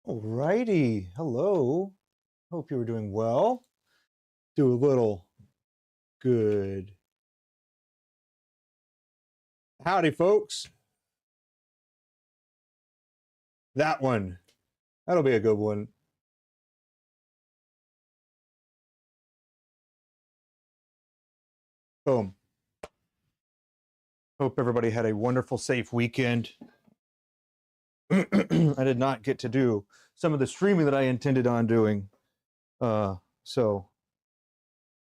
Alrighty, hello. Hope you were doing well. Do a little good. Howdy, folks. That one. That'll be a good one. Boom. Hope everybody had a wonderful, safe weekend. I did not get to do some of the streaming that I intended on doing. So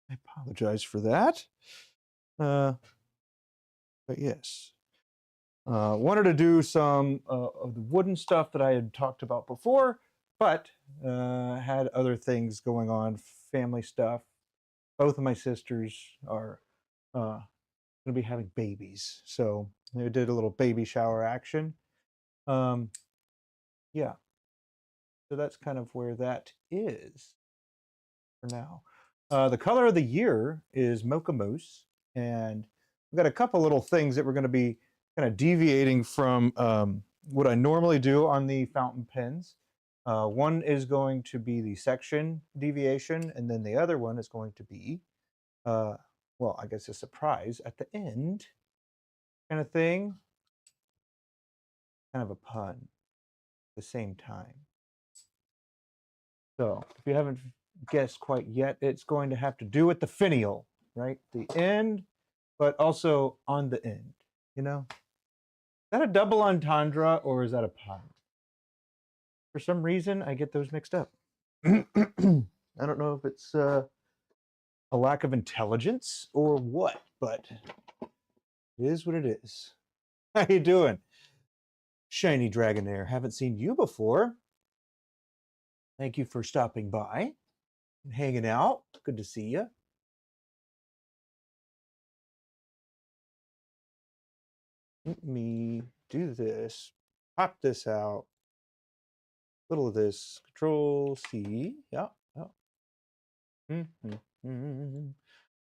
I apologize for that. But yes. Wanted to do some of the wooden stuff that I had talked about before, but had other things going on, family stuff. Both of my sisters are going to be having babies, so I did a little baby shower action. Yeah, so that's kind of where that is for now. The color of the year is Mocha Mousse, and we've got a couple little things that we're going to be kind of deviating from what I normally do on the fountain pens. One is going to be the section deviation, and then the other one is going to be, well, I guess a surprise at the end kind of thing. Kind of a pun at the same time. So if you haven't guessed quite yet, it's going to have to do with the finial, right? The end, but also on the end, you know? Is that a double entendre or is that a pun? For some reason, I get those mixed up. I don't know if it's a lack of intelligence or what, but it is what it is. How you doing? Shiny Dragonair, haven't seen you before. Thank you for stopping by and hanging out. Good to see you. Let me do this. Pop this out. Little of this. Control C. Yeah.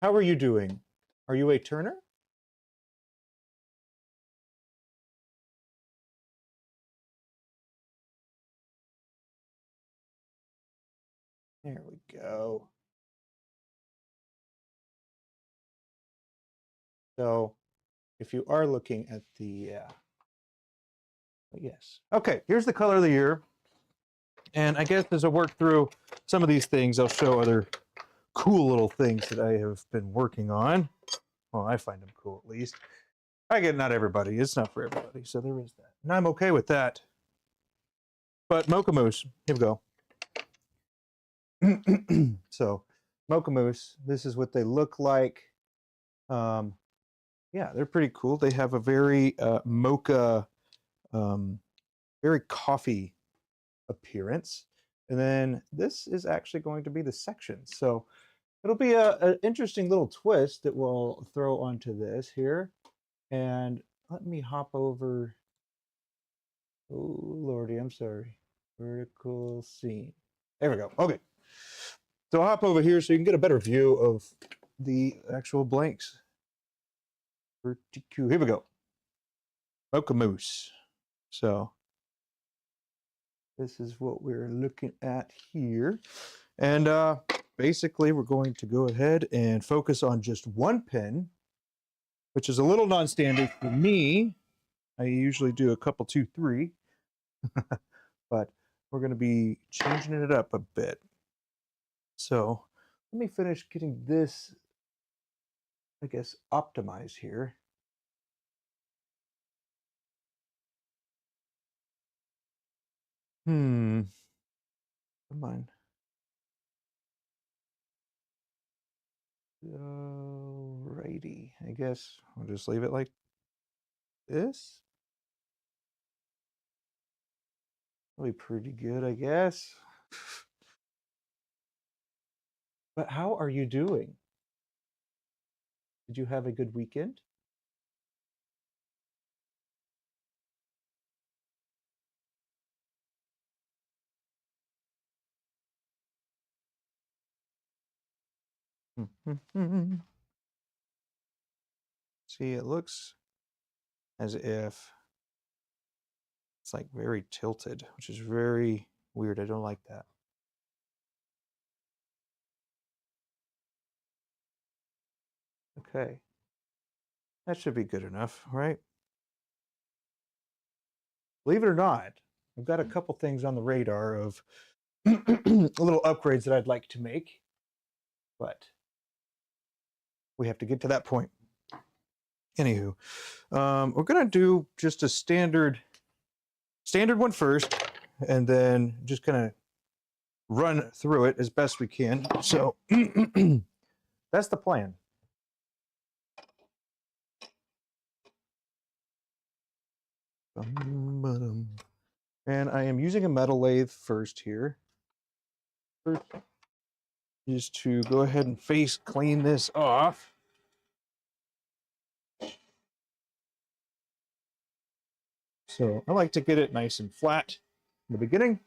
How are you doing? Are you a turner? There we go. So if you are looking at the, yes. Okay, here's the color of the year. And I guess as I work through some of these things, I'll show other cool little things that I have been working on. Well, I find them cool at least. I get not everybody. It's not for everybody. So there is that. And I'm okay with that. But Mocha Mousse, here we go. So Mocha Mousse, this is what they look like. Yeah, they're pretty cool. They have a very mocha, very coffee appearance. And then this is actually going to be the section. So it'll be an interesting little twist that we'll throw onto this here. And let me hop over. Oh, Lordy, I'm sorry. Vertical scene. There we go. Okay. So I'll hop over here so you can get a better view of the actual blanks. Here we go. Mocha Mousse. So this is what we're looking at here. And basically, we're going to go ahead and focus on just one pen, which is a little non-standard for me. I usually do a couple, 2, 3. But we're going to be changing it up a bit. So let me finish getting this, I guess, optimized here. Come on. Alrighty, I guess I'll just leave it like this. That'll be pretty good, I guess. But how are you doing? Did you have a good weekend? See, it looks as if it's like very tilted, which is very weird. I don't like that. Okay. That should be good enough, right? Believe it or not, I've got a couple things on the radar of little upgrades that I'd like to make, but we have to get to that point. Anywho, we're gonna do just a standard one first, and then just kind of run through it as best we can. So that's the plan. And I am using a metal lathe first here. First, is to go ahead and face clean this off. So I like to get it nice and flat in the beginning,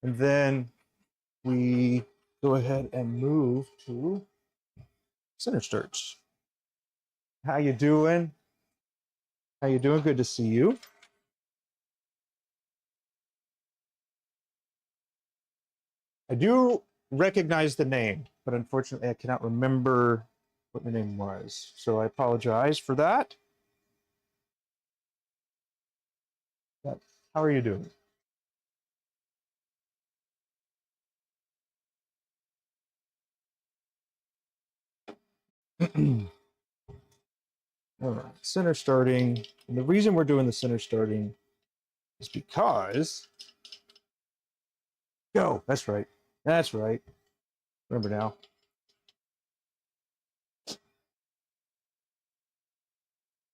and then we go ahead and move to center starts. How you doing? How you doing? Good to see you. I do recognize the name, but unfortunately I cannot remember what the name was. So I apologize for that. How are you doing? All right, center starting. And the reason we're doing the center starting is because, go, that's right. That's right. Remember now.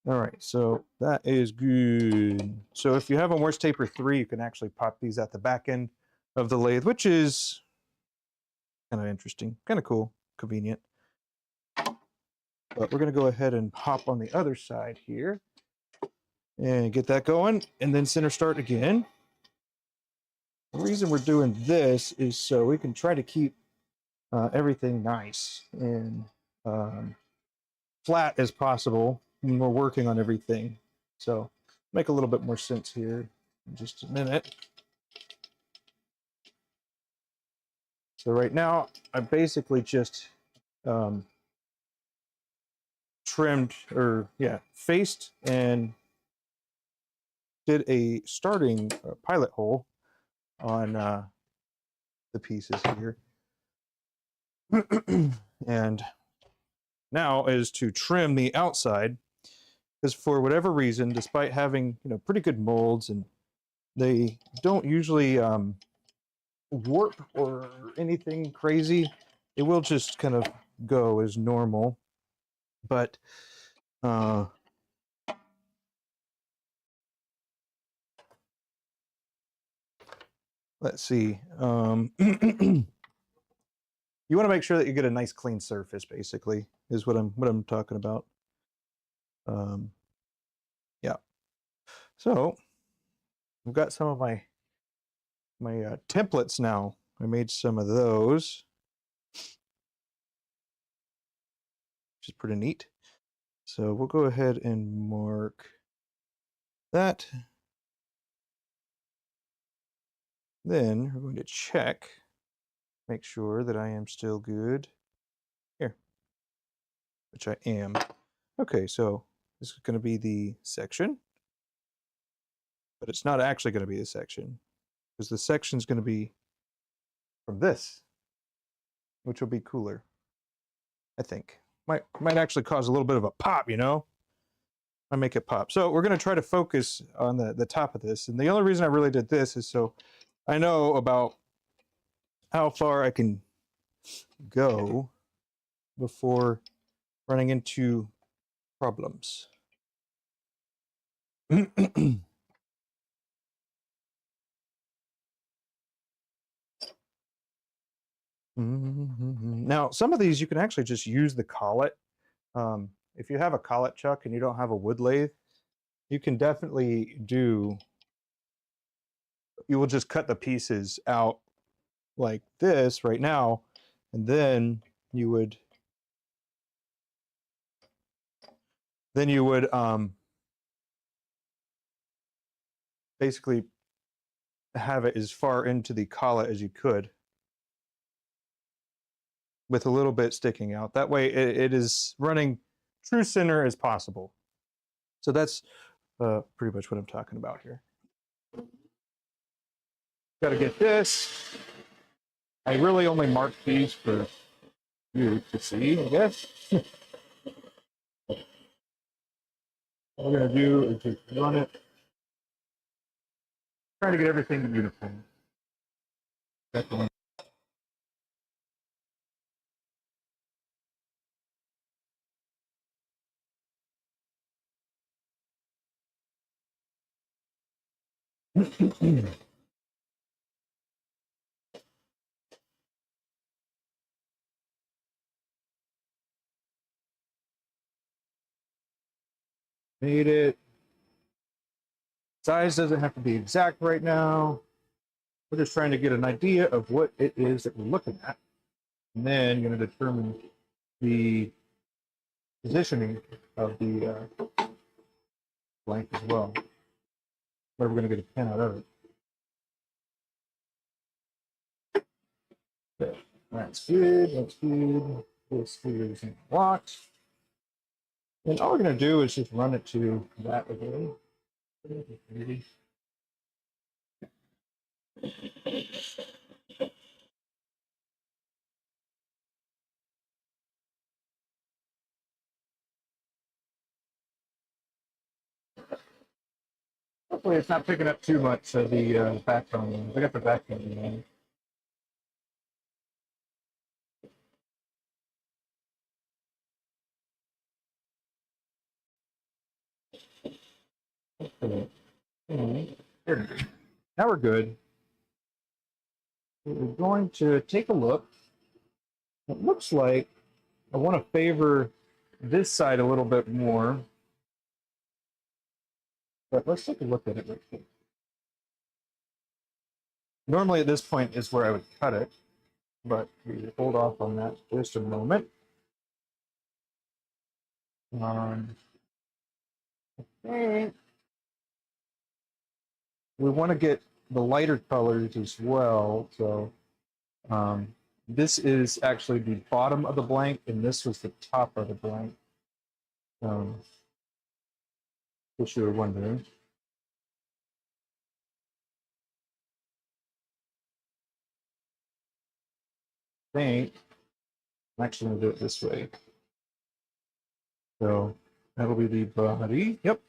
All right, so that is good. So if you have a Morse taper 3, you can actually pop these at the back end of the lathe, which is kind of interesting, kind of cool, convenient. But we're going to go ahead and hop on the other side here and get that going, and then center start again. The reason we're doing this is so we can try to keep everything nice and flat as possible when we're working on everything. So make a little bit more sense here in just a minute. So right now, I basically just trimmed, or yeah, faced and did a starting pilot hole on the pieces here. And now is to trim the outside, because for whatever reason, despite having pretty good molds, and they don't usually warp or anything crazy, it will just kind of go as normal. But let's see. You want to make sure that you get a nice clean surface, basically, is what I'm talking about. Yeah. So I've got some of my templates now. I made some of those, which is pretty neat. So we'll go ahead and mark that. Then we're going to check, make sure that I am still good here, which I am. Okay, so this is going to be the section, but it's not actually going to be the section, because the section is going to be from this, which will be cooler, I think. Might actually cause a little bit of a pop, I make it pop. So we're going to try to focus on the top of this, and the only reason I really did this is so I know about how far I can go before running into problems. Now, some of these you can actually just use the collet. If you have a collet chuck and you don't have a wood lathe, you can definitely you will just cut the pieces out like this right now, and then you would basically have it as far into the collet as you could, with a little bit sticking out. That way it is running true center as possible. So that's pretty much what I'm talking about here. Got to get this. I really only marked these for you to see, I guess. What we're going to do is just run it. Trying to get everything uniform. That's the one. Made it. Size doesn't have to be exact right now. We're just trying to get an idea of what it is that we're looking at. And then you're going to determine the positioning of the blank as well. Where we're going to get a pin out of it. Okay. That's good. That's good. This is locked. And all we're going to do is just run it to that again. Hopefully it's not picking up too much of the backbone. I got the backbone in. Now we're good. We're going to take a look. It looks like I want to favor this side a little bit more. But let's take a look at it real quick. Normally at this point is where I would cut it, but we hold off on that just a moment. Okay. We want to get the lighter colors as well. So this is actually the bottom of the blank, and this was the top of the blank. If you were wondering. I think I'm actually going to do it this way. So that'll be the body. Yep.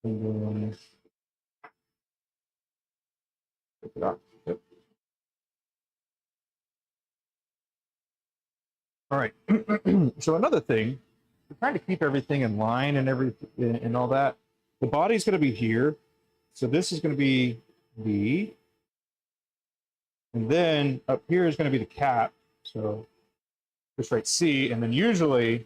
And then pick it up. Yep. All right. So another thing, we're trying to keep everything in line and all that. The body's going to be here. So this is going to be B. And then up here is going to be the cap. So just write C. And then usually,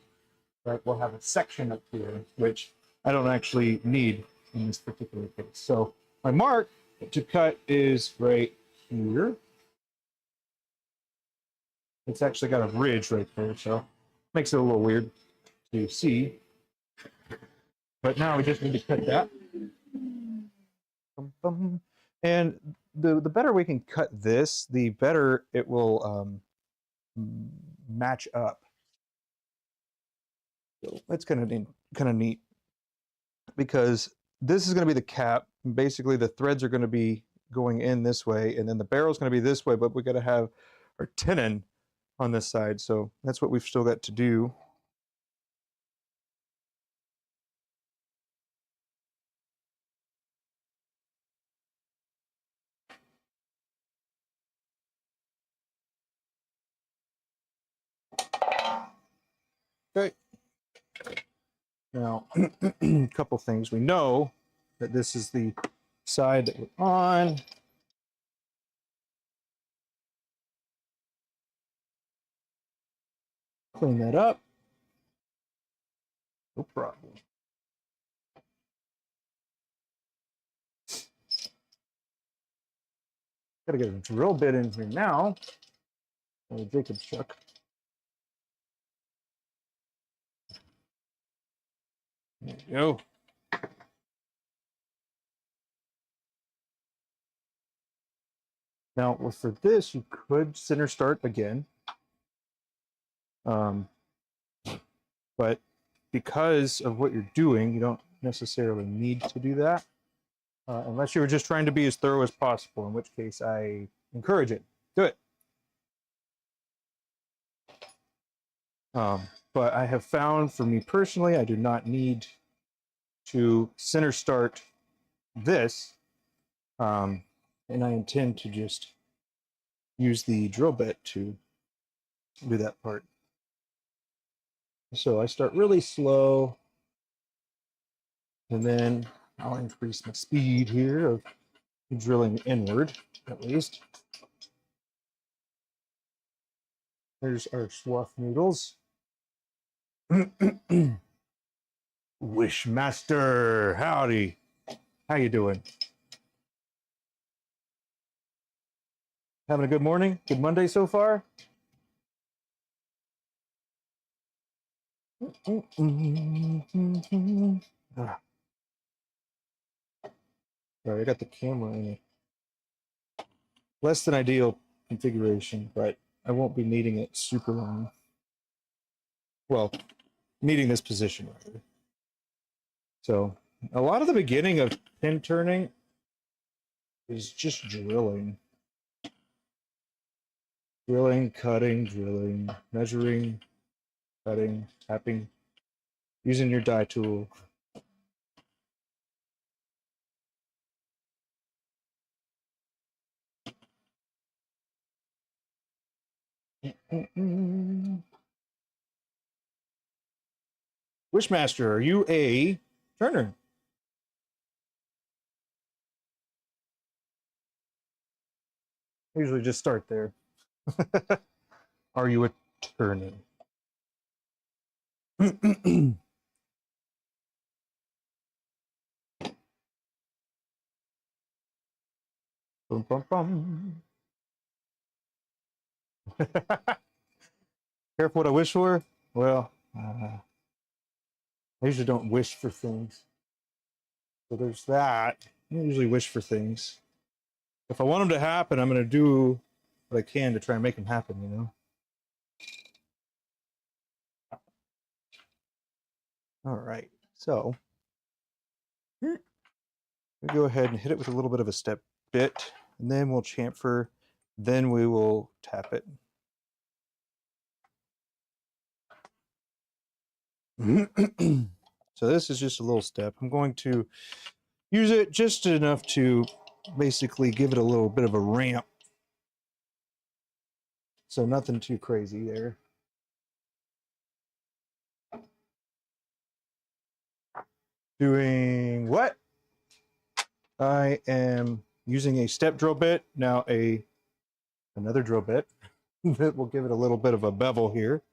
right, we'll have a section up here, which I don't actually need in this particular case. So my mark to cut is right here. It's actually got a ridge right there, so makes it a little weird to see. But now we just need to cut that. And the better we can cut this, the better it will match up. So that's kind of neat, because this is going to be the cap. Basically, the threads are going to be going in this way, and then the barrel is going to be this way. But we got to have our tenon on this side, so that's what we've still got to do. Okay. Now, a couple things. We know that this is the side that we're on. Clean that up. No problem. Got to get a drill bit in here now. Jacob's chuck. There you go. Now, for this, you could center start again. But because of what you're doing, you don't necessarily need to do that. Unless you were just trying to be as thorough as possible, in which case I encourage it. Do it. But I have found, for me personally, I do not need to center start this. And I intend to just use the drill bit to do that part. So I start really slow, and then I'll increase my speed here of drilling inward, at least. There's our swath noodles. Wishmaster, howdy. How you doing? Having a good morning? Good Monday so far? Sorry, I got the camera in a less than ideal configuration, but I won't be needing it super long. Well, needing this position rather. So a lot of the beginning of pin turning is just drilling. Drilling, cutting, drilling, measuring, cutting, tapping, using your die tool. Wishmaster, are you a turner? I usually just start there. Are you a turner? Bum, bum, bum. Careful what I wish for? Well, I usually don't wish for things. So there's that. I don't usually wish for things. If I want them to happen, I'm going to do what I can to try and make them happen, you know? All right. So we go ahead and hit it with a little bit of a step bit, and then we'll chamfer, then we will tap it. So this is just a little step. I'm going to use it just enough to basically give it a little bit of a ramp. So nothing too crazy there. Doing what? I am using a step drill bit, now another drill bit that will give it a little bit of a bevel here.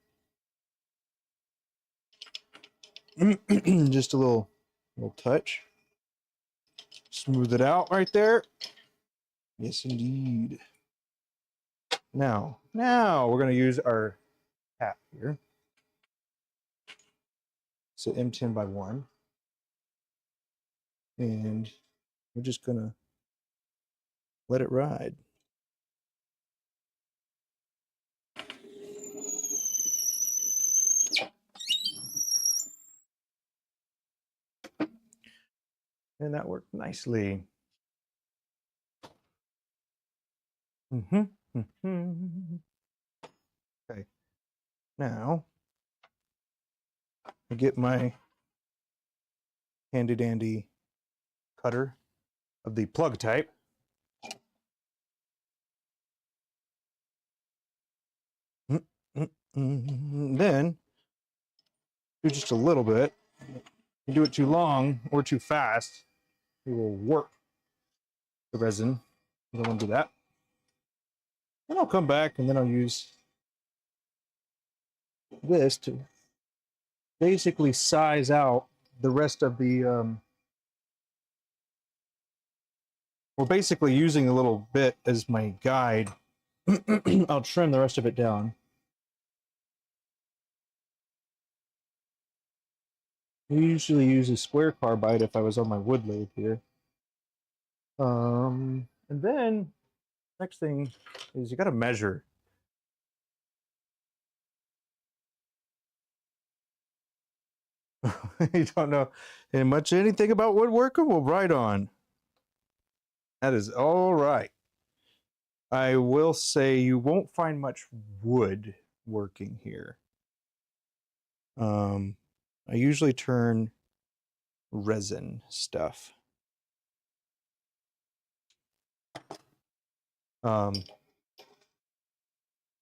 Just a little touch. Smooth it out right there. Yes, indeed. Now we're going to use our tap here. So M10 by 1. And we're just going to let it ride. And that worked nicely. Okay. Now, I get my handy dandy cutter of the plug type. Then do just a little bit. You do it too long or too fast, it will warp the resin. You don't want to do that. Then I'll come back and then I'll use this to basically size out the rest of the we're basically using a little bit as my guide. I'll trim the rest of it down. I usually use a square carbide if I was on my wood lathe here. And then next thing is you got to measure. You don't know much anything about woodworking? Well, right on. That is all right. I will say you won't find much wood working here. I usually turn resin stuff.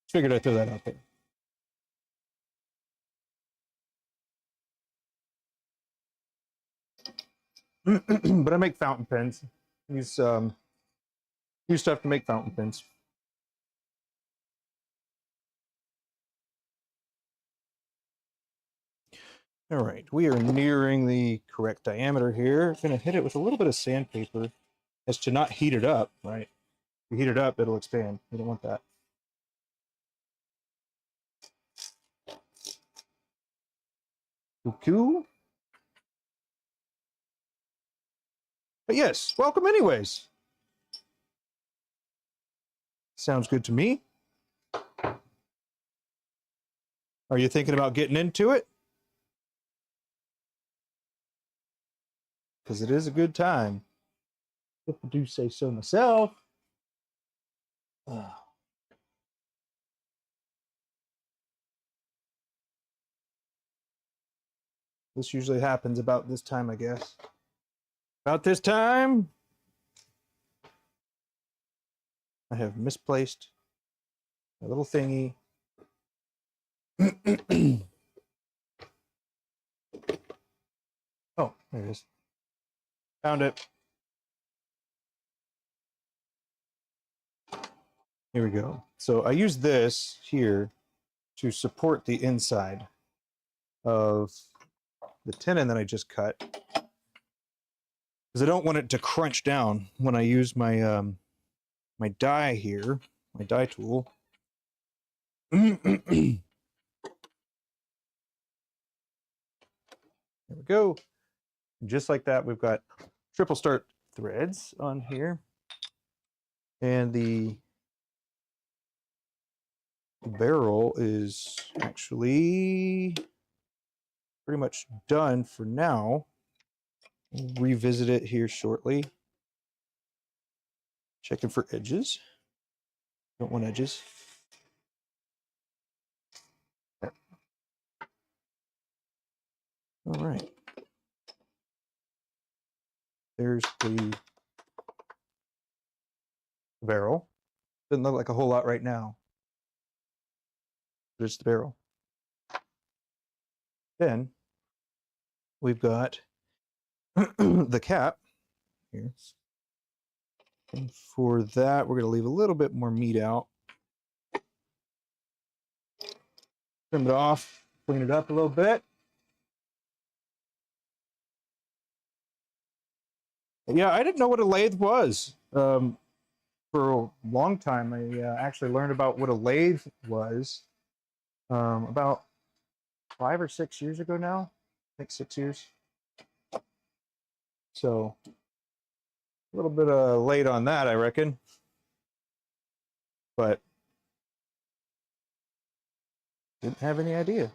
Figured I'd throw that out there. But I make fountain pens. Use stuff to make fountain pens. All right, we are nearing the correct diameter here. I'm going to hit it with a little bit of sandpaper as to not heat it up, right? If you heat it up, it'll expand. We don't want that. Cool. But yes, welcome anyways. Sounds good to me. Are you thinking about getting into it? Because it is a good time. If I do say so myself. This usually happens about this time, I guess. About this time, I have misplaced a little thingy. Oh, there it is. Found it. Here we go. So I use this here to support the inside of the tenon that I just cut, because I don't want it to crunch down when I use my my die here, my die tool. There we go. And just like that, we've got triple start threads on here, and the barrel is actually pretty much done for now. We'll revisit it here shortly. Checking for edges. Don't want edges. There. All right. There's the barrel. Doesn't look like a whole lot right now. There's the barrel. Then we've got the cap here. And for that, we're going to leave a little bit more meat out. Trim it off, clean it up a little bit. Yeah, I didn't know what a lathe was. For a long time, I actually learned about what a lathe was about 5 or 6 years ago now. I think 6 years. So a little bit late on that, I reckon. But didn't have any idea.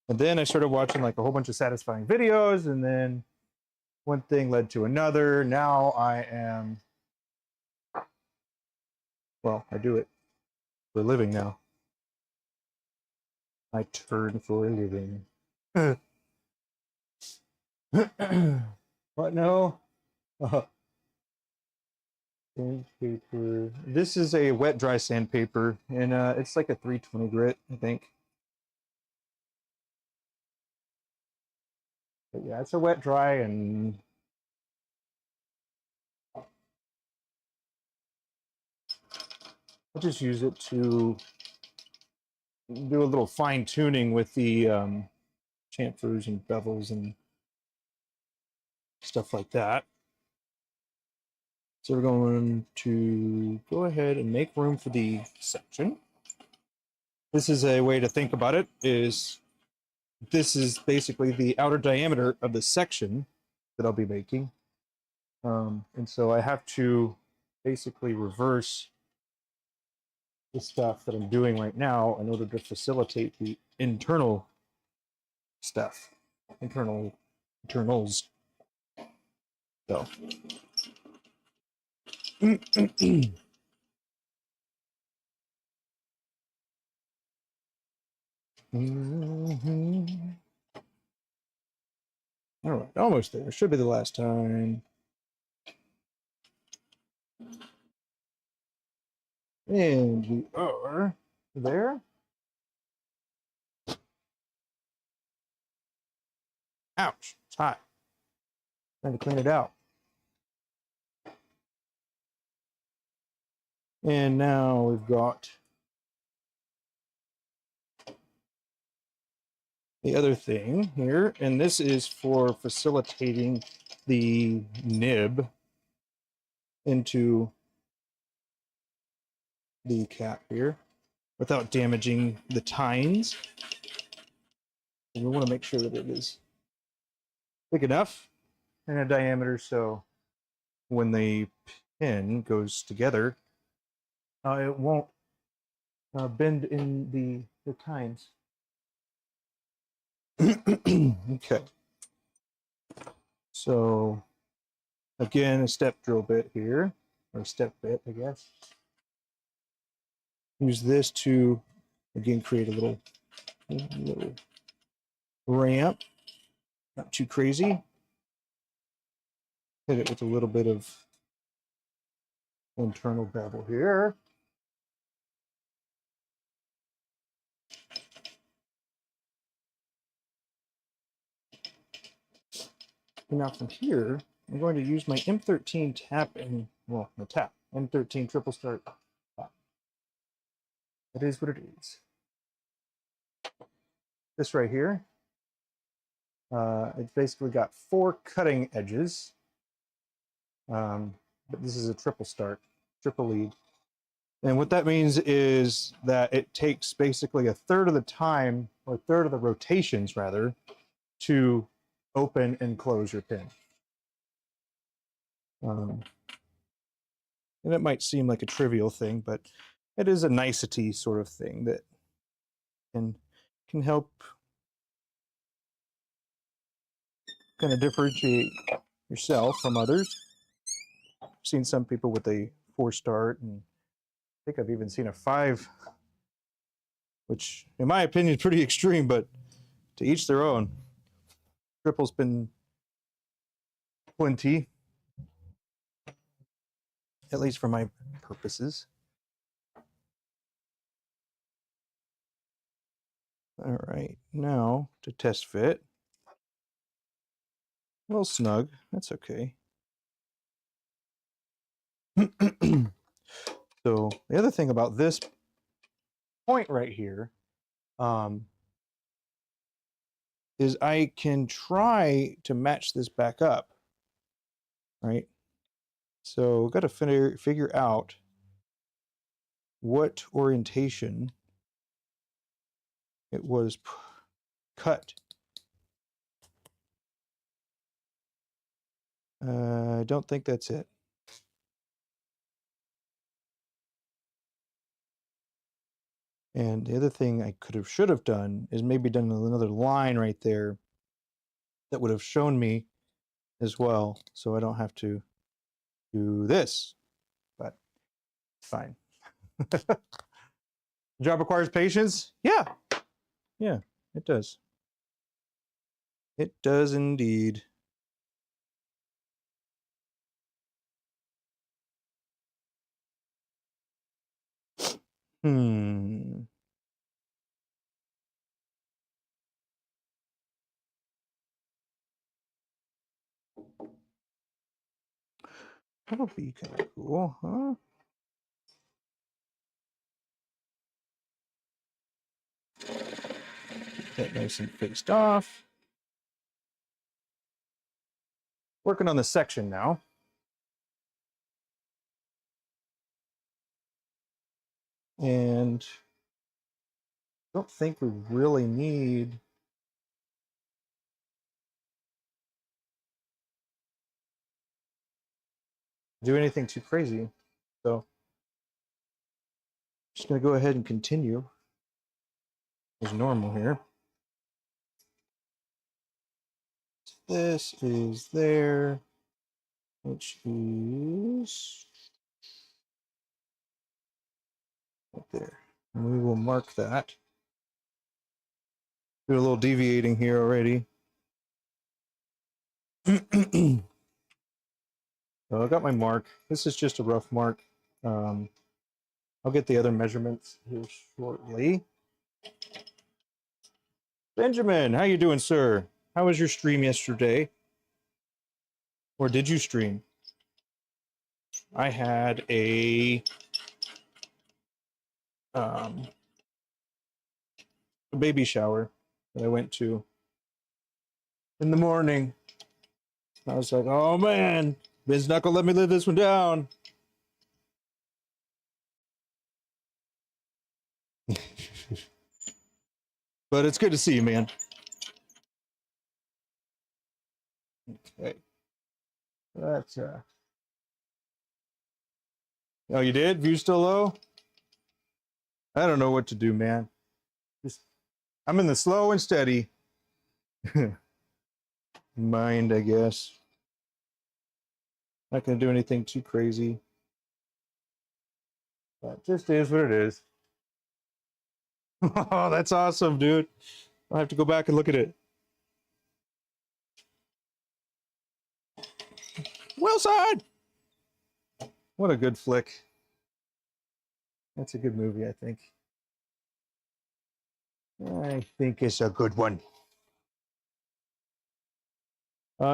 And then I started watching like a whole bunch of satisfying videos, and then one thing led to another. Now I am, well, I do it for a living now. I turn for a living. What? No. Sandpaper. This is a wet dry sandpaper, and it's like a 320 grit, I think. But yeah, it's a wet dry, and I just use it to do a little fine tuning with the chamfers and bevels and stuff like that. So we're going to go ahead and make room for the section. This is a way to think about it, is this is basically the outer diameter of the section that I'll be making. And so I have to basically reverse the stuff that I'm doing right now in order to facilitate the internal stuff, internals. So. All right, almost there. Should be the last time. And we are there. Ouch, it's hot. Trying to clean it out. And now we've got the other thing here, and this is for facilitating the nib into the cap here without damaging the tines. And we want to make sure that it is big enough in a diameter so when the pin goes together, it won't bend in the tines. Okay. So again, a step drill bit here, or step bit, I guess. Use this to, again, create a little ramp. Not too crazy. Hit it with a little bit of internal bevel here. And now from here, I'm going to use my M13 tap and, well, the tap, M13 triple start tap. It is what it is. This right here, it's basically got 4 cutting edges, but this is a triple start, triple lead. And what that means is that it takes basically a third of the time, or a third of the rotations rather, to open and close your pin. And it might seem like a trivial thing, but it is a nicety sort of thing that can help kind of differentiate yourself from others. I've seen some people with a 4-start, and I think I've even seen a 5, which in my opinion is pretty extreme, but to each their own. Triple's been plenty, at least for my purposes. All right, now to test fit. A little snug, that's okay. So the other thing about this point right here is I can try to match this back up, right? So I've got to figure out what orientation it was cut. I don't think that's it. And the other thing I should have done is maybe done another line right there that would have shown me as well, so I don't have to do this, but fine. The job requires patience? Yeah, it does. It does indeed. That'll be kind of cool, huh? Get that nice and faced off. Working on the section now. And I don't think we really need do anything too crazy. So just going to go ahead and continue as normal here. This is there, which is right there. And we will mark that. Do a little deviating here already. So I got my mark. This is just a rough mark. I'll get the other measurements here shortly. Benjamin, how you doing, sir? How was your stream yesterday? Or did you stream? I had a baby shower that I went to in the morning. I was like, oh man, Ben's not gonna let me live this one down. But it's good to see you, man. Okay. That's oh, you did? View still low? I don't know what to do, man. Just I'm in the slow and steady mind, I guess. Not gonna do anything too crazy. That just is what it is. Oh, that's awesome, dude. I'll have to go back and look at it. Wilson! What a good flick. That's a good movie, I think. I think it's a good one.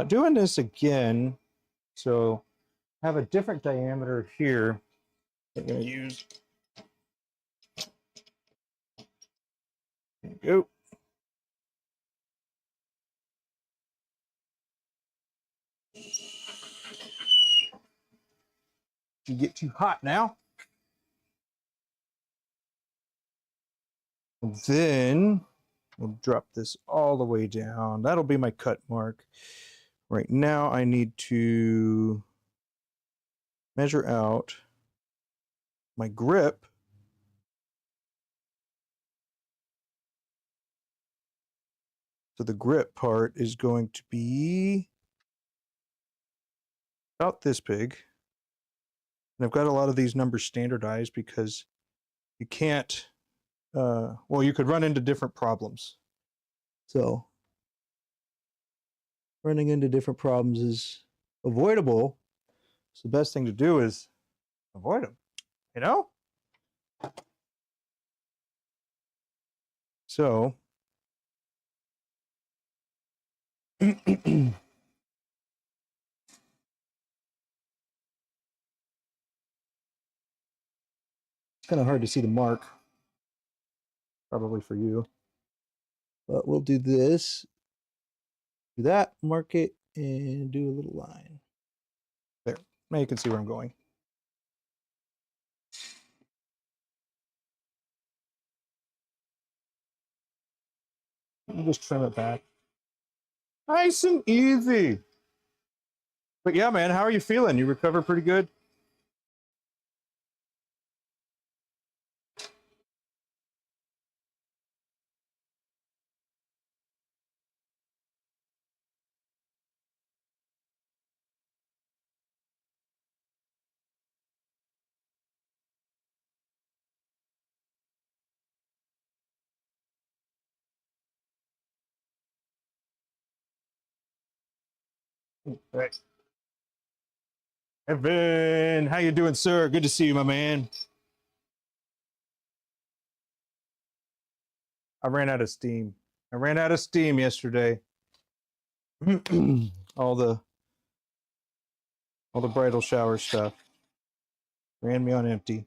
Doing this again, so I have a different diameter here. I'm going to use. There you go. You get too hot now. And then we'll drop this all the way down. That'll be my cut mark. Right now I need to measure out my grip. So the grip part is going to be about this big. And I've got a lot of these numbers standardized because you can't, well, you could run into different problems. So running into different problems is avoidable. So the best thing to do is avoid them, you know? So it's kind of hard to see the mark, probably for you. But we'll do this, do that, mark it, and do a little line. There. Now you can see where I'm going. You just trim it back. Nice and easy. But yeah, man, how are you feeling? You recover pretty good? Right. Evan, how you doing, sir? Good to see you, my man. I ran out of steam. I ran out of steam yesterday. all the bridal shower stuff ran me on empty.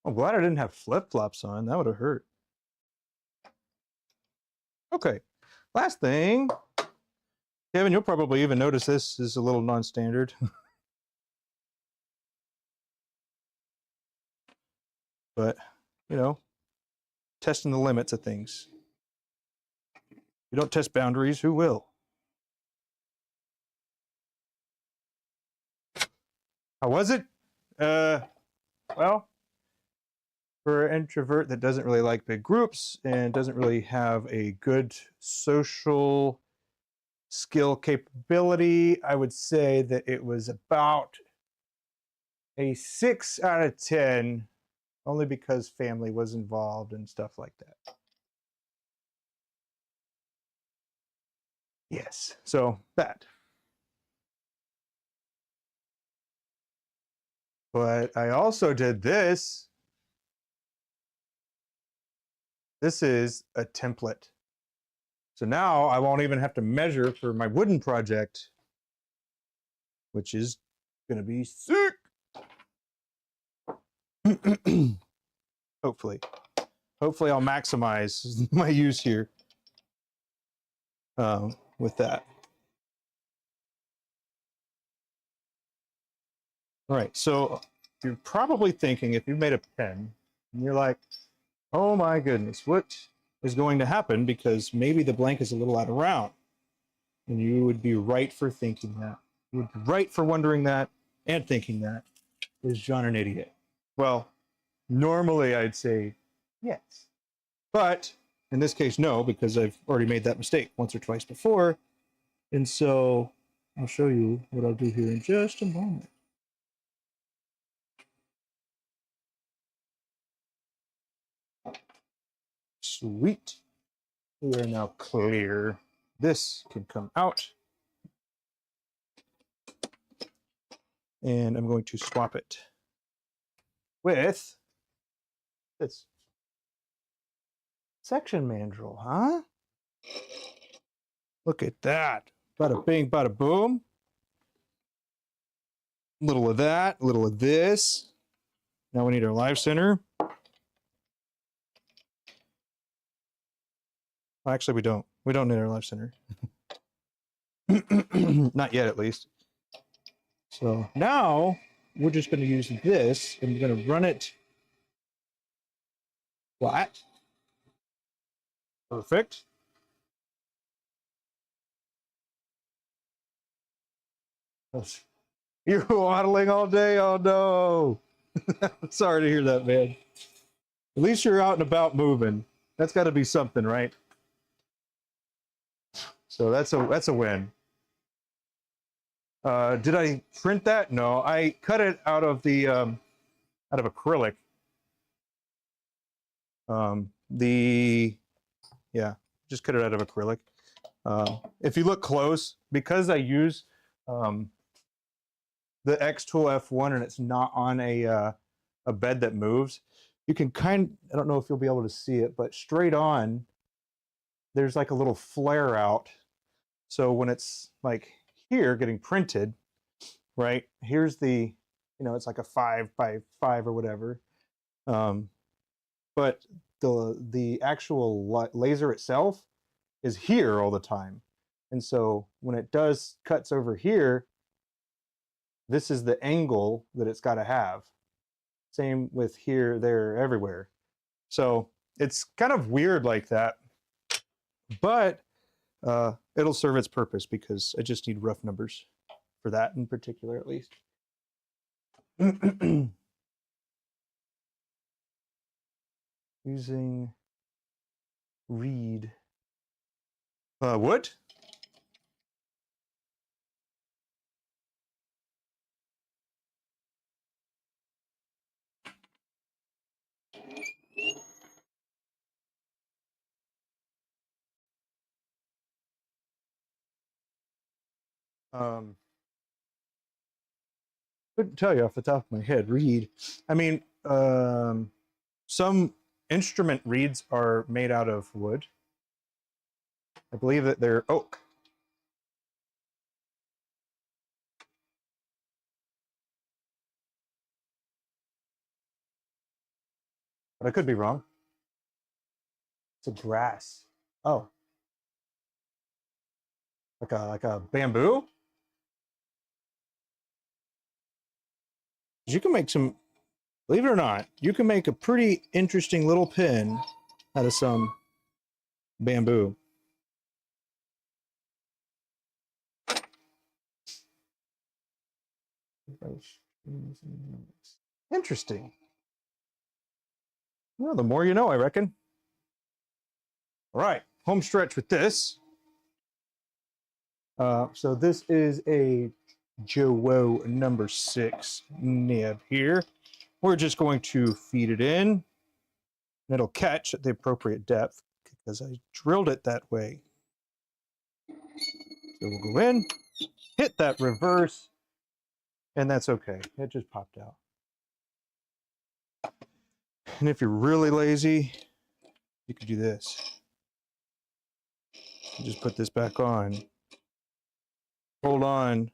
I'm glad I didn't have flip-flops on. That would have hurt. Okay, last thing. Kevin, you'll probably even notice this is a little non-standard. But, you know, testing the limits of things. You don't test boundaries, who will? How was it? Well, for an introvert that doesn't really like big groups and doesn't really have a good social skill capability, I would say that it was about a 6 out of 10, only because family was involved and stuff like that. Yes, so that. But I also did this. This is a template. So now I won't even have to measure for my wooden project, which is going to be sick. Hopefully. Hopefully I'll maximize my use here with that. All right, so you're probably thinking, if you made a pen, and you're like, oh my goodness, what is going to happen? Because maybe the blank is a little out of round. And you would be right for thinking that. You would be right for wondering that and thinking that. Is John an idiot? Well, normally I'd say yes. But in this case, no, because I've already made that mistake once or twice before. And so I'll show you what I'll do here in just a moment. Sweet. We are now clear. This can come out. And I'm going to swap it with this section mandrel, huh? Look at that. Bada bing, bada boom. A little of that, a little of this. Now we need our live center. Well, actually, we don't. We don't need our live center. Not yet, at least. So now we're just going to use this and we're going to run it flat. Perfect. You're waddling all day? Oh no. Sorry to hear that, man. At least you're out and about moving. That's got to be something, right? So that's a win. Did I print that? No, I cut it out of the out of acrylic. Yeah, just cut it out of acrylic. If you look close, because I use the X-Tool F1 and it's not on a bed that moves, you can I don't know if you'll be able to see it, but straight on, there's like a little flare out. So when it's like here getting printed, right, here's the, it's like a 5x5 or whatever. But the actual laser itself is here all the time. And so when it cuts over here, this is the angle that it's got to have. Same with here, there, everywhere. So it's kind of weird like that, but it'll serve its purpose because I just need rough numbers for that in particular, at least. Using reed. Wood? Couldn't tell you off the top of my head. Reed. I mean, some instrument reeds are made out of wood. I believe that they're oak. But I could be wrong. It's a grass. Oh. Like a bamboo? You can make some Believe it or not, you can make a pretty interesting little pin out of some bamboo. Interesting. Well, the more you know, I reckon. All right, home stretch with this. So this is a Joe number 6 nib here. We're just going to feed it in, and it'll catch at the appropriate depth because I drilled it that way. So we'll go in, hit that reverse, and that's okay. It just popped out. And if you're really lazy, you could do this. You just put this back on, hold on,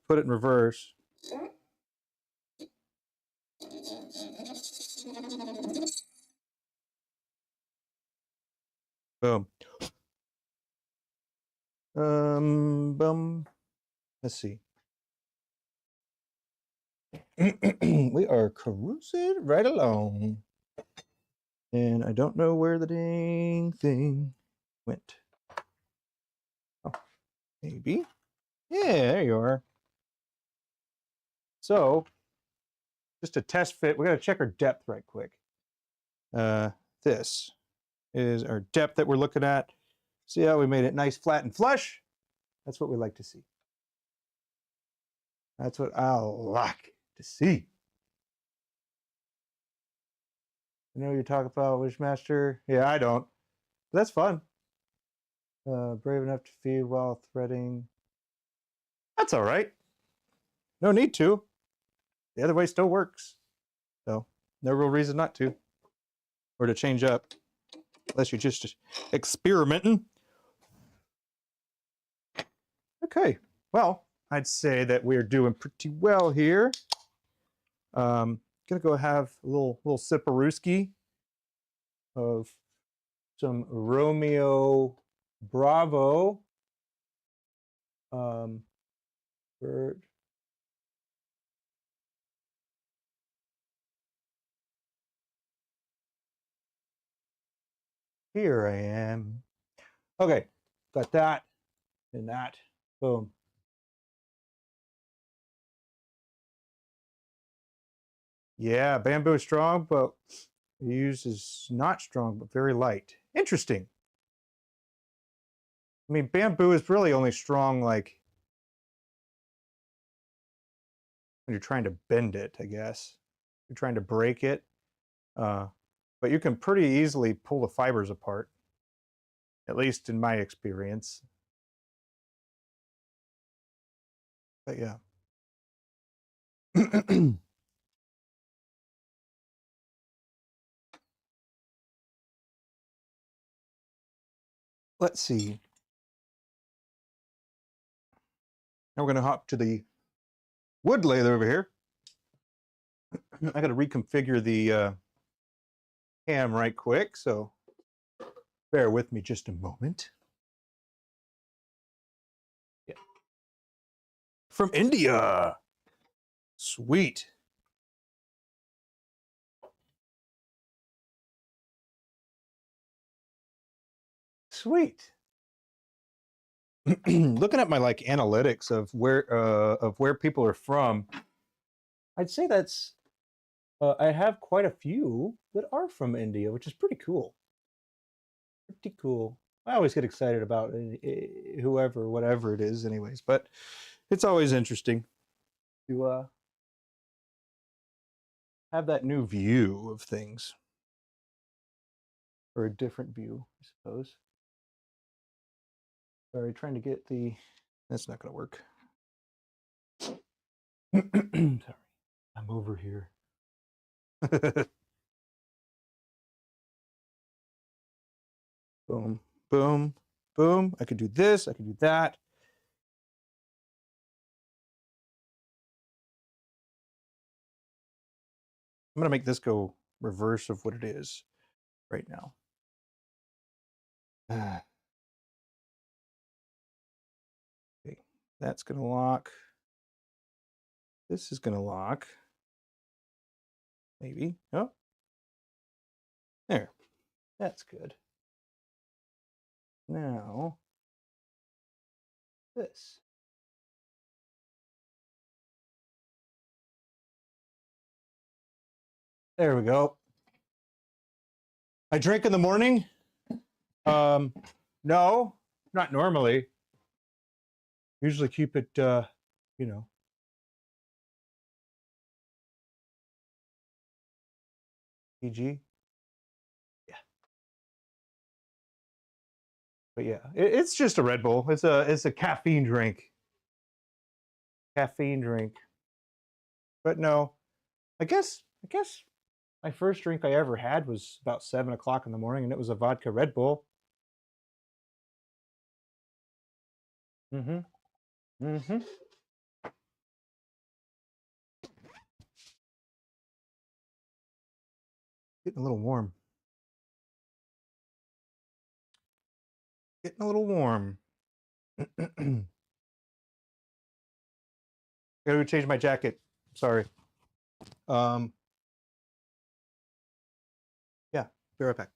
put it in reverse. Boom. Boom. Let's see. We are cruising right along. And I don't know where the dang thing went. Oh, maybe. Yeah, there you are. So, just to test fit, we got to check our depth right quick. This is our depth that we're looking at. See how we made it nice, flat, and flush? That's what we like to see. That's what I like to see. You know you talk about Wishmaster? Yeah, I don't. But that's fun. Brave enough to feed while threading. That's all right. No need to. The other way still works. So, no real reason not to. Or to change up. Unless you're just experimenting. Okay. Well, I'd say that we're doing pretty well here. Gonna go have a little sipperooski of some Romeo Bravo. Bird. Here I am. Okay, got that and that. Boom. Yeah, bamboo is strong, but used is not strong, but very light. Interesting. I mean, bamboo is really only strong like when you're trying to bend it, I guess. You're trying to break it. But you can pretty easily pull the fibers apart, at least in my experience. But yeah. Let's see. Now we're going to hop to the wood lathe over here. I got to reconfigure the cam right quick, so bear with me just a moment. Yeah. From India. Sweet. Sweet. Looking at my like analytics of where people are from, I'd say that's I have quite a few that are from India, which is pretty cool. Pretty cool. I always get excited about whoever, whatever it is, anyways. But it's always interesting to have that new view of things, or a different view, I suppose. Sorry, trying to get the. That's not going to work. Sorry, I'm over here. Boom, boom, boom. I could do this. I could do that. I'm going to make this go reverse of what it is right now. Okay, that's going to lock. This is going to lock. Maybe. Oh, there. That's good. Now, this. There we go. I drink in the morning. No, not normally. Usually keep it, you know, PG. Yeah. But yeah, it's just a Red Bull. It's a caffeine drink. Caffeine drink. But no, I guess my first drink I ever had was about 7 o'clock in the morning, and it was a vodka Red Bull. Mm-hmm. Mm-hmm. Getting a little warm. Getting a little warm. Gotta change my jacket. Sorry. Yeah, be right back.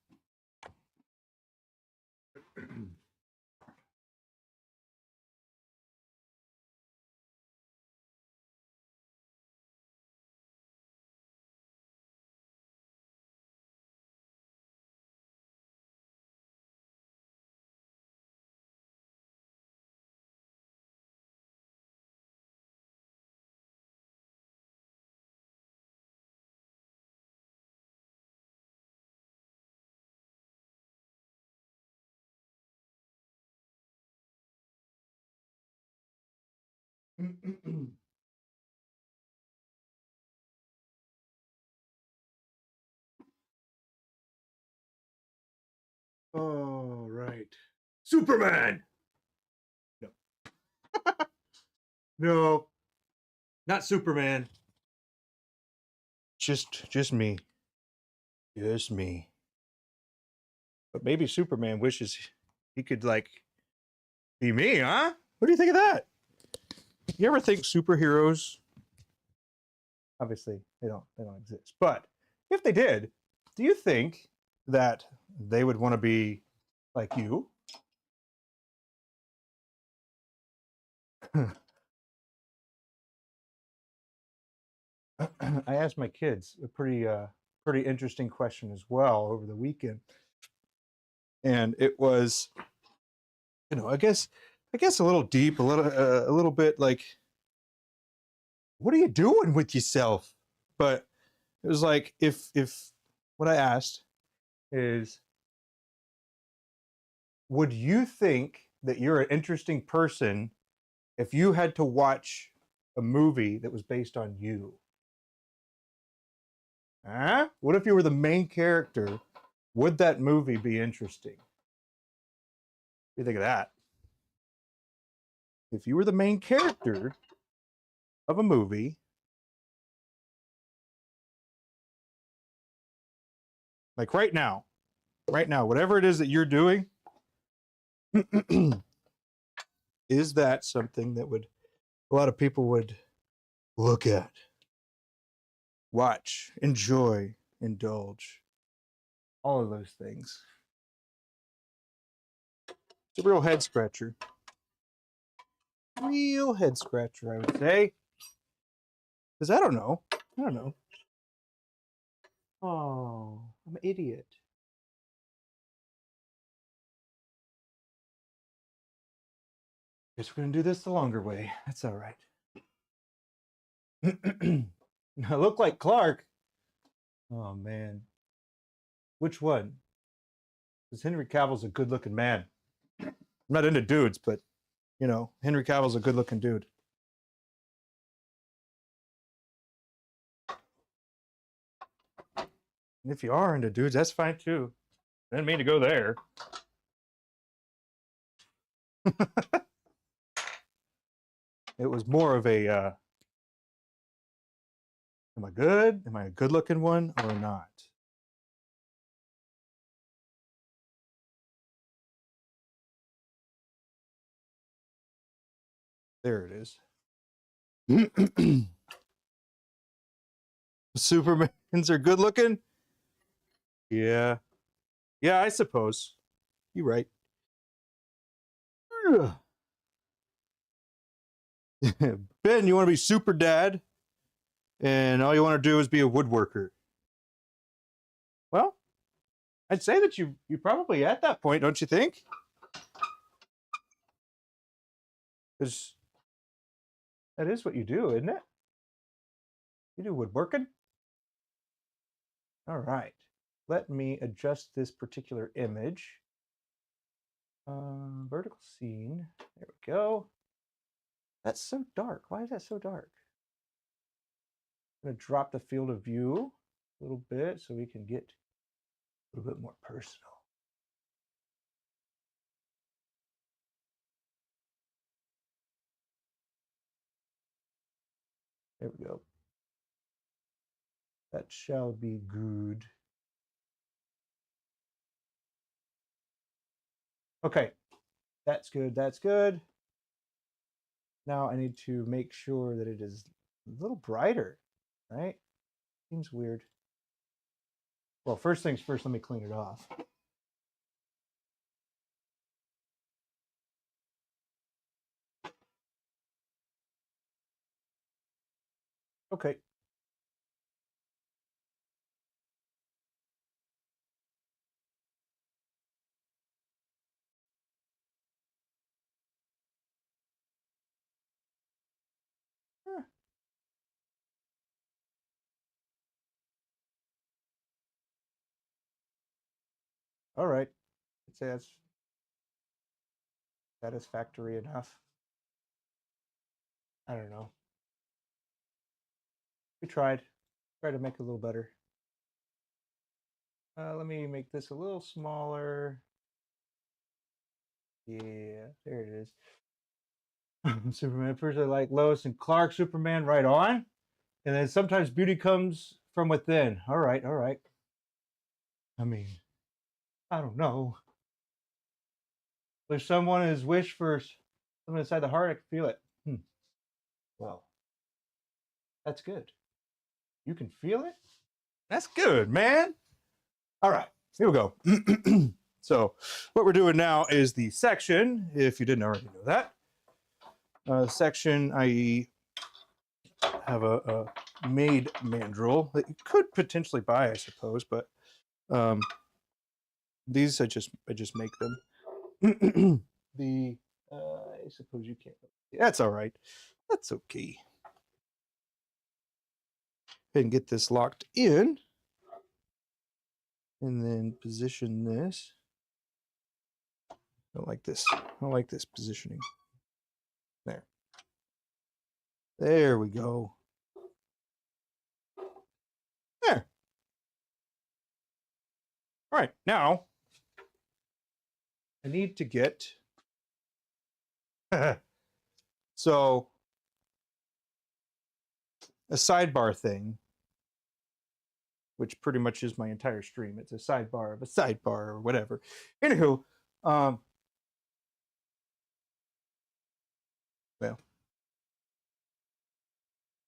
All right. Superman. No. No. Not Superman. Just me. Just me. But maybe Superman wishes he could like be me, huh? What do you think of that? You ever think superheroes? Obviously, they don't exist. But if they did, do you think that they would want to be like you? I asked my kids a pretty interesting question as well over the weekend, and it was, I guess a little deep, a little bit like, what are you doing with yourself? But it was like, if what I asked is, would you think that you're an interesting person if you had to watch a movie that was based on you? Huh? What if you were the main character? Would that movie be interesting? What do you think of that? If you were the main character of a movie, like right now, whatever it is that you're doing, is that something that would a lot of people would look at, watch, enjoy, indulge, all of those things? It's a real head scratcher. Real head scratcher, I would say. Because I don't know. Oh, I'm an idiot. Guess we're gonna do this the longer way. That's all right. I look like Clark. Oh man. Which one? Because Henry Cavill's a good-looking man. I'm not into dudes, but Henry Cavill's a good-looking dude. And if you are into dudes, that's fine too. I didn't mean to go there. It was more of a, am I good? Am I a good-looking one or not? There it is. Supermans are good looking? Yeah. Yeah, I suppose. You're right. Ben, you want to be super dad, and all you want to do is be a woodworker. Well, I'd say that you're probably at that point, don't you think? Because that is what you do, isn't it? You do woodworking? All right. Let me adjust this particular image. Vertical scene. There we go. That's so dark. Why is that so dark? I'm going to drop the field of view a little bit so we can get a little bit more personal. There we go. That shall be good. Okay, that's good, that's good. Now I need to make sure that it is a little brighter, right? Seems weird. Well, first things first, let me clean it off. Okay. All right. I'd say that's satisfactory enough. I don't know. We tried. Try to make it a little better. Let me make this a little smaller. Yeah, there it is. Superman. First, I like Lois and Clark. Superman, right on. And then sometimes beauty comes from within. All right, all right. I mean, I don't know. If someone has wished for something inside the heart, I can feel it. Well, that's good. You can feel it? That's good, man. All right, here we go. So, what we're doing now is the section, if you didn't already know that. Section, i.e., have a made mandrel that you could potentially buy, I suppose, but these I just make them. I suppose you can't. That's all right. That's okay. And get this locked in, and then position this. I like this. I like this positioning. There. There we go. There. All right, now I need to get so a sidebar thing, which pretty much is my entire stream. It's a sidebar of a sidebar or whatever. Anywho, well,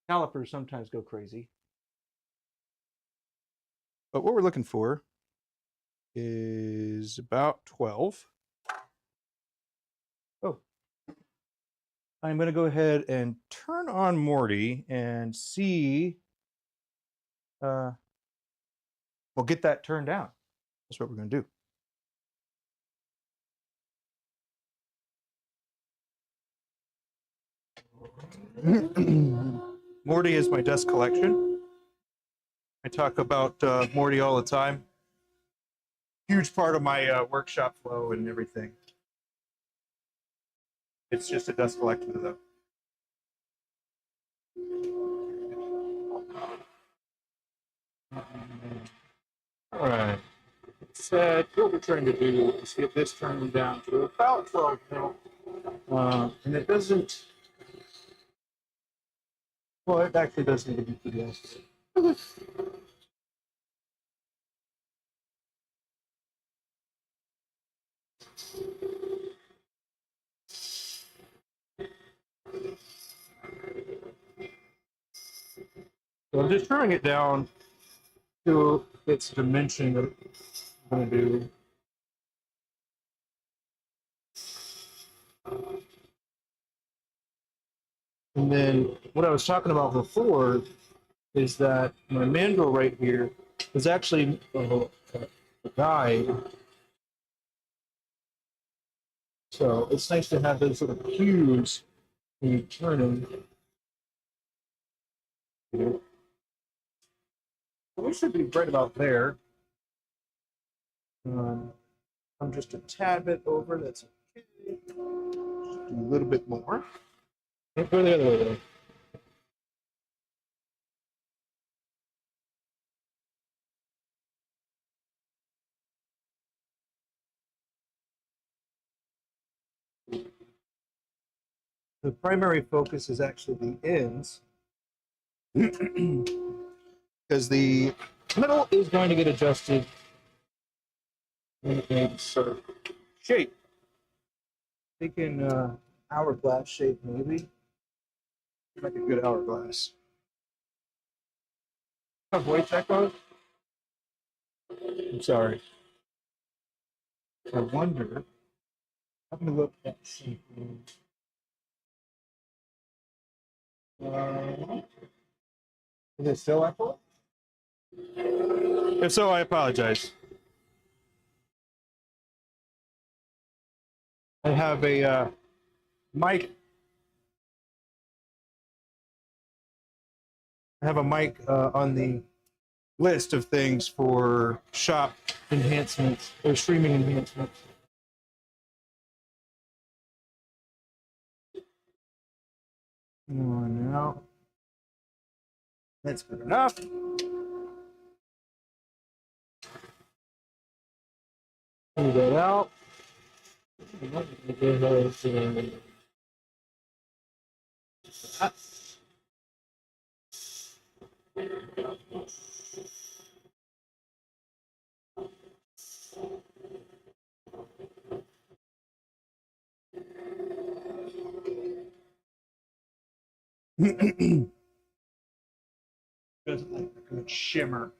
calipers sometimes go crazy. But what we're looking for is about 12. Oh, I'm going to go ahead and turn on Morty and see. We'll get that turned down. That's what we're going to do. Morty is my dust collection. I talk about Morty all the time. Huge part of my workshop flow and everything. It's just a dust collector, though. All right. So what we're trying to do is get this turned down to about 12 mil. And it doesn't. Well, it actually does need to be PDS. So I'm just trimming it down to its dimension that I'm going to do. And then what I was talking about before is that my mandrel right here is actually a guide. So it's nice to have those little cues when you turn them. So we should be right about there. I'm just a tad bit over. That's okay. Just do a little bit more. Can't go the other way though. The primary focus is actually the ends, because the middle is going to get adjusted in a sort of shape. Thinking hourglass shape, maybe. Like a good hourglass. Have voice echoes? I'm sorry. I wonder. I'm gonna look at shape. Is it still echo? If so, I apologize. I have a mic. I have a mic on the list of things for shop enhancements or streaming enhancements. Come on now. That's good enough. Pull that out. Doesn't like a good shimmer.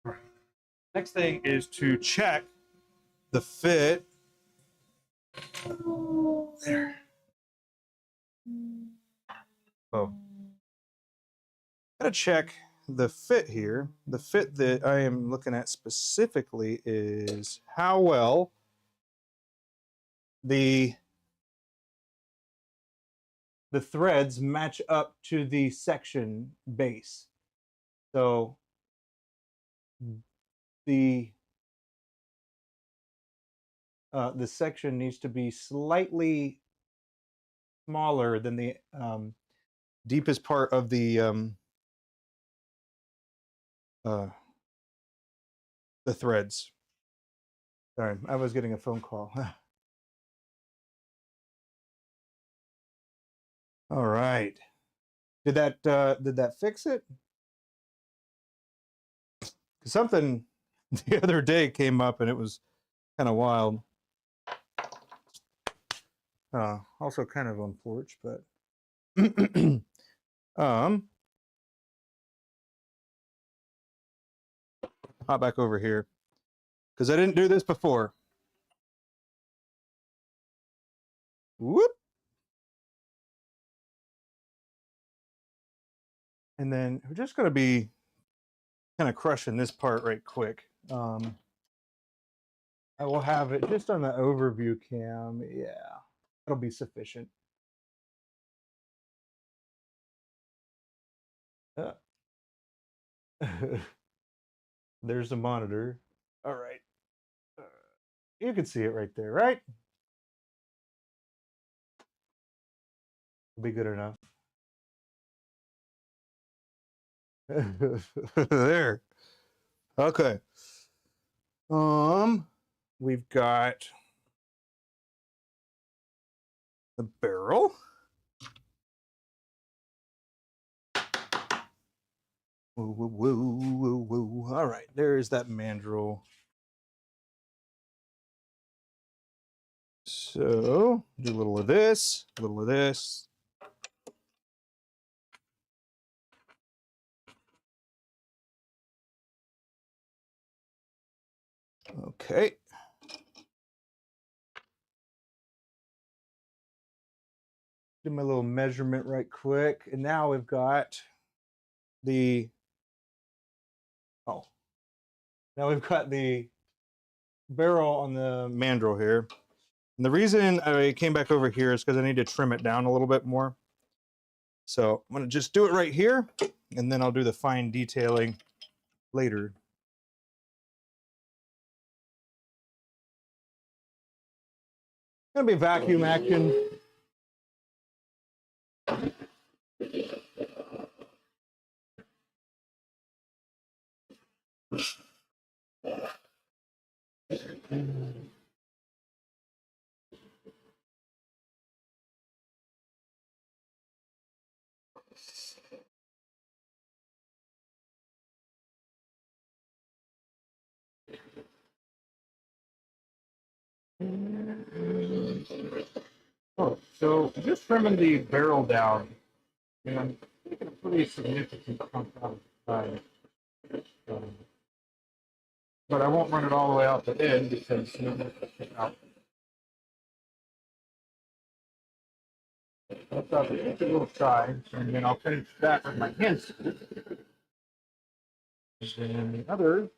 Right. Next thing is to check the fit. There. Oh. Gotta check the fit here. The fit that I am looking at specifically is how well the threads match up to the section base. So the section needs to be slightly smaller than the deepest part of the threads. Sorry, I was getting a phone call. All right. Did that fix it? Something the other day came up and it was kind of wild. Also kind of unfortunate, but hop back over here because I didn't do this before. Whoop. And then we're just going to be kind of crushing this part right quick. I will have it just on the overview cam. Yeah, that'll be sufficient. There's the monitor. All right. You can see it right there, right? It'll be good enough. There. Okay. We've got the barrel. Woo, woo, woo, woo, woo. All right, there's that mandrel. So do a little of this, a little of this. Okay. Do my little measurement right quick. And now we've got the, now we've got the barrel on the mandrel here. And the reason I came back over here is because I need to trim it down a little bit more. So I'm going to just do it right here, and then I'll do the fine detailing later. Going to be vacuum action. Oh, so just trimming the barrel down, and I'm taking a pretty significant chunk out of the side. But I won't run it all the way out the end because you know, out. That's up a little side, and then I'll finish that with my hands. And then the other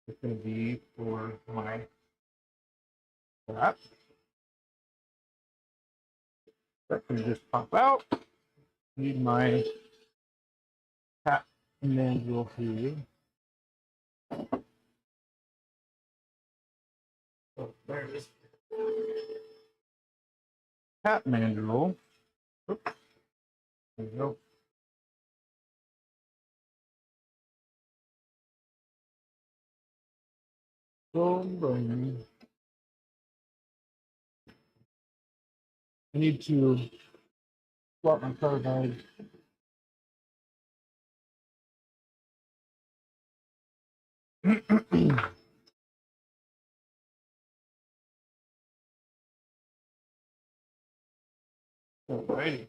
is going to be for my that. That can just pop out. Need my cap manual here. So there it is. Cap manual. Oops. There we go. Boom, boom. I need to swap my carbide. Alrighty.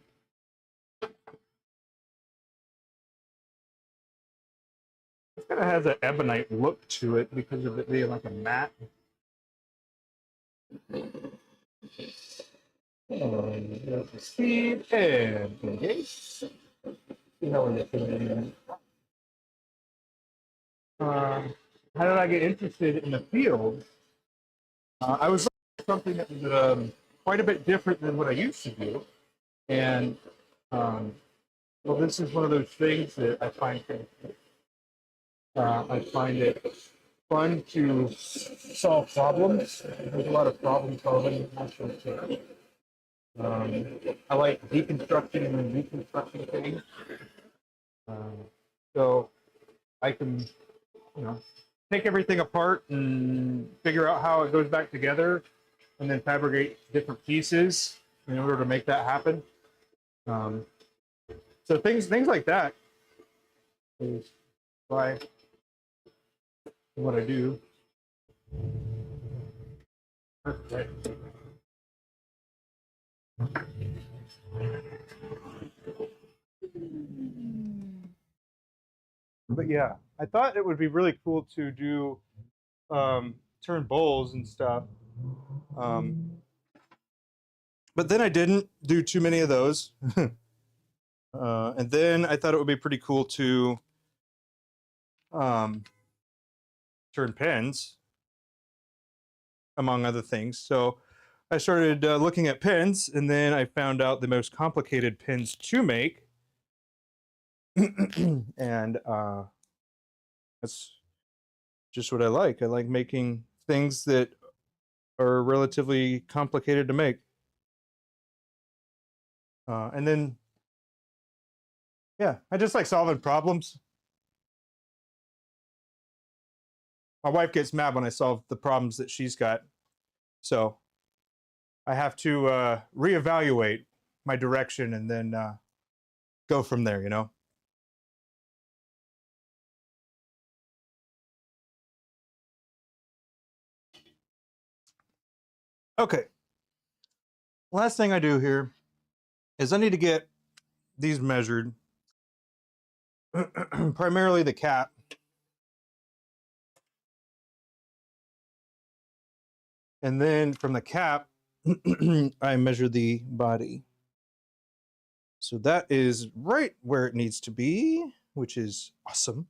It kind of has an ebonite look to it because of it being like a matte. There's the speed and engage. See how we're getting. How did I get interested in the field? I was looking for something that was quite a bit different than what I used to do. And, well, this is one of those things that I find it fun to solve problems. There's a lot of problem solving. I like deconstructing and reconstructing things. So I can, you know, take everything apart and figure out how it goes back together and then fabricate different pieces in order to make that happen. So things like that is why what I do. Okay. But yeah, I thought it would be really cool to do turn bowls and stuff. But then I didn't do too many of those. And then I thought it would be pretty cool to turn pens, among other things. So I started looking at pens, and then I found out the most complicated pens to make. And that's just what I like. I like making things that are relatively complicated to make. And then, yeah, I just like solving problems. My wife gets mad when I solve the problems that she's got. So I have to reevaluate my direction and then go from there, you know? Okay. Last thing I do here is I need to get these measured. Primarily the cap. And then from the cap, I measure the body. So that is right where it needs to be, which is awesome.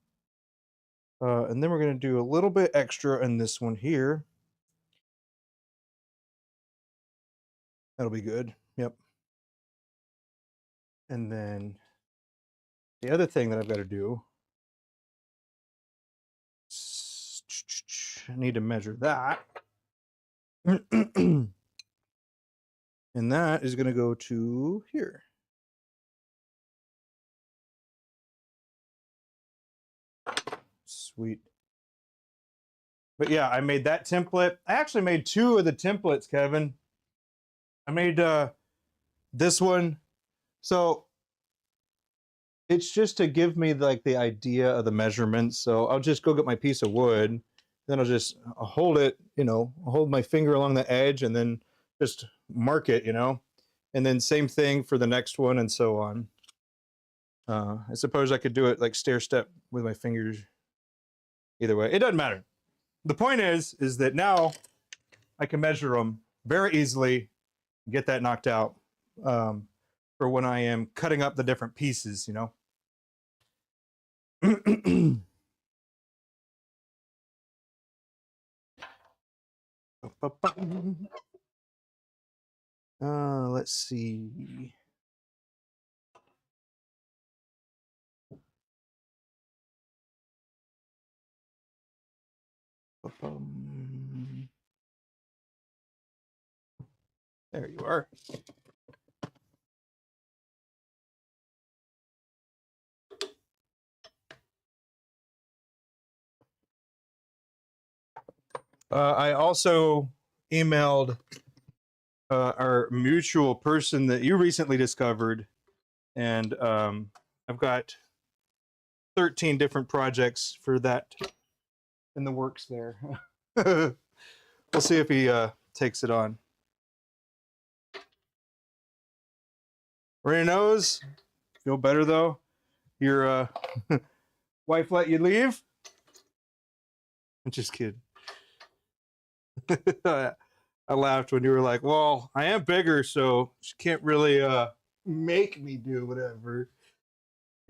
And then we're going to do a little bit extra in this one here. That'll be good. Yep. And then the other thing that I've got to do, I need to measure that. And that is going to go to here. Sweet. But yeah, I made that template. I actually made 2 of the templates, Kevin. I made this one. So it's just to give me like the idea of the measurements. So I'll just go get my piece of wood. Then I'll hold it, you know, hold my finger along the edge and then just mark it, you know. And then same thing for the next one and so on. I suppose I could do it like stair step with my fingers. Either way, it doesn't matter. The point is that now I can measure them very easily, get that knocked out for when I am cutting up the different pieces, you know. Let's see. There you are. I also emailed our mutual person that you recently discovered, and I've got 13 different projects for that in the works there. We'll see if he takes it on. Ray knows. Feel better though? Your wife let you leave? I'm just kidding. I laughed when you were like, well, I am bigger, so she can't really make me do whatever.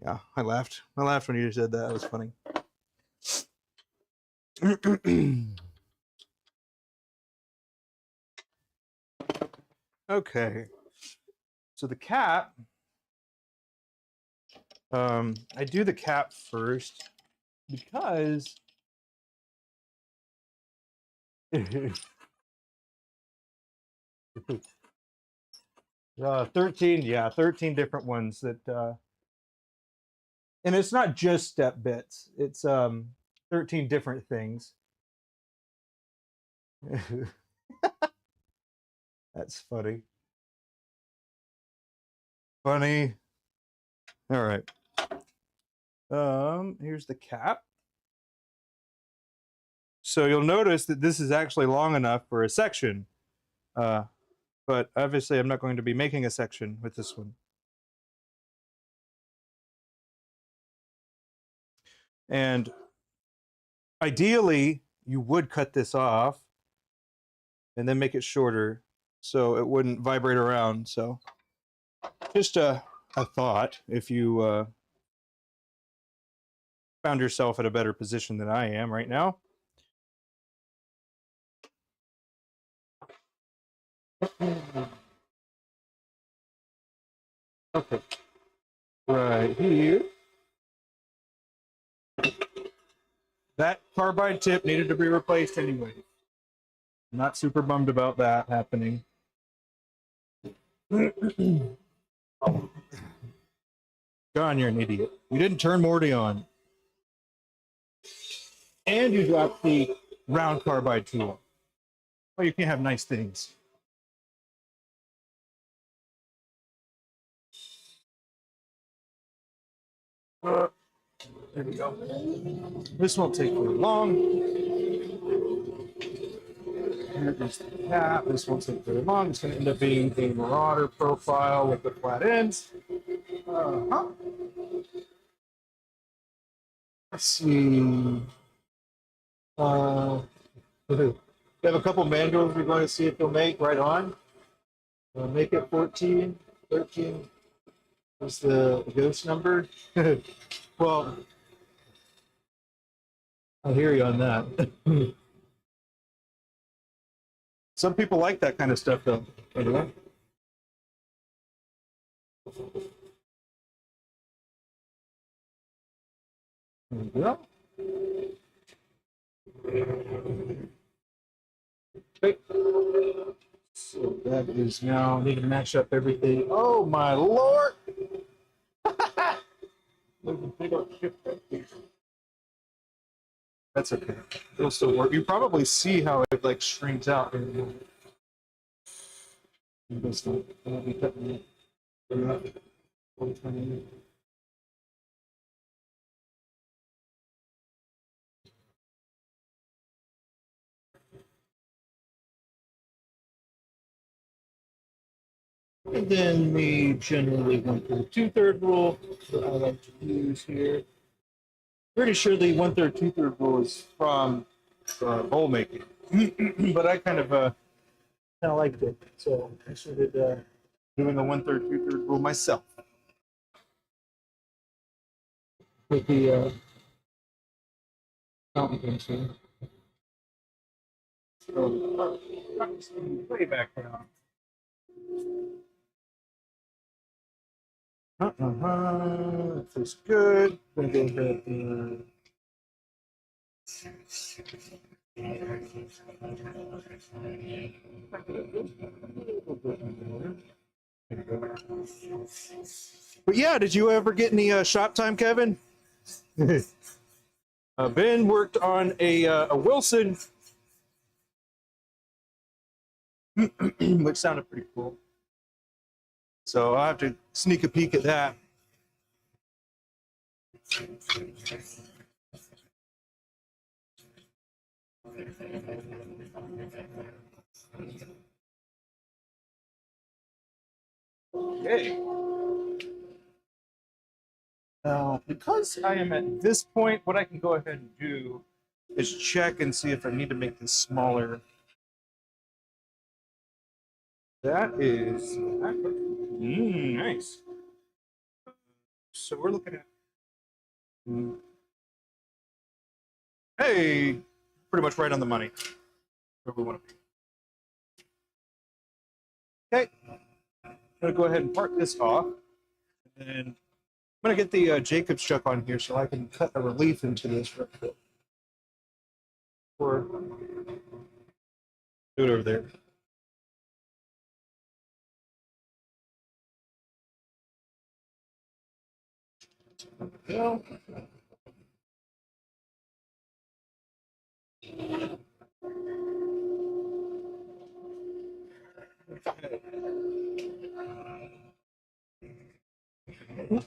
Yeah, I laughed. I laughed when you said that. It was funny. Okay. So the cap, I do the cap first because 13 different ones that and it's not just step bits, it's 13 different things. That's funny. All right. Here's the cap. So you'll notice that this is actually long enough for a section, but obviously I'm not going to be making a section with this one. And ideally, you would cut this off and then make it shorter so it wouldn't vibrate around. So just a thought if you found yourself at a better position than I am right now. Okay, right here. That carbide tip needed to be replaced anyway. I'm not super bummed about that happening. John, you're an idiot. You didn't turn Morty on. And you dropped the round carbide tool. Well, you can't have nice things. There we go. This won't take very long. Here's the cap. This won't take very long. It's going to end up being a marauder profile with the flat ends. Let's see. We have a couple manuals we're going to see if they'll make right on. Make it 14, 13 is the ghost number. Well, I hear you on that. Some people like that kind of stuff, though. Anyway. There we go. Okay. So that is now, need to match up everything. Oh my lord! That's okay. It'll still work. You probably see how it like strings out. And then the generally 1/3, 2/3 rule that I like to use here. Pretty sure the 1/3, 2/3 rule is from bowl making, but I kind of liked it, so I started doing a 1/3, 2/3 rule myself with the fountain pens here. So way back down. That feels good. I'm gonna go ahead and but yeah, did you ever get any shop time, Kevin? Ben worked on a Wilson, which sounded pretty cool. So I'll have to sneak a peek at that. Okay. Now, because I am at this point, what I can go ahead and do is check and see if I need to make this smaller. That is nice. So we're looking at hey, pretty much right on the money where we want to be. Okay, I'm gonna go ahead and park this off, and then I'm gonna get the Jacobs chuck on here so I can cut a relief into this real quick. Or do it over there. Well, let's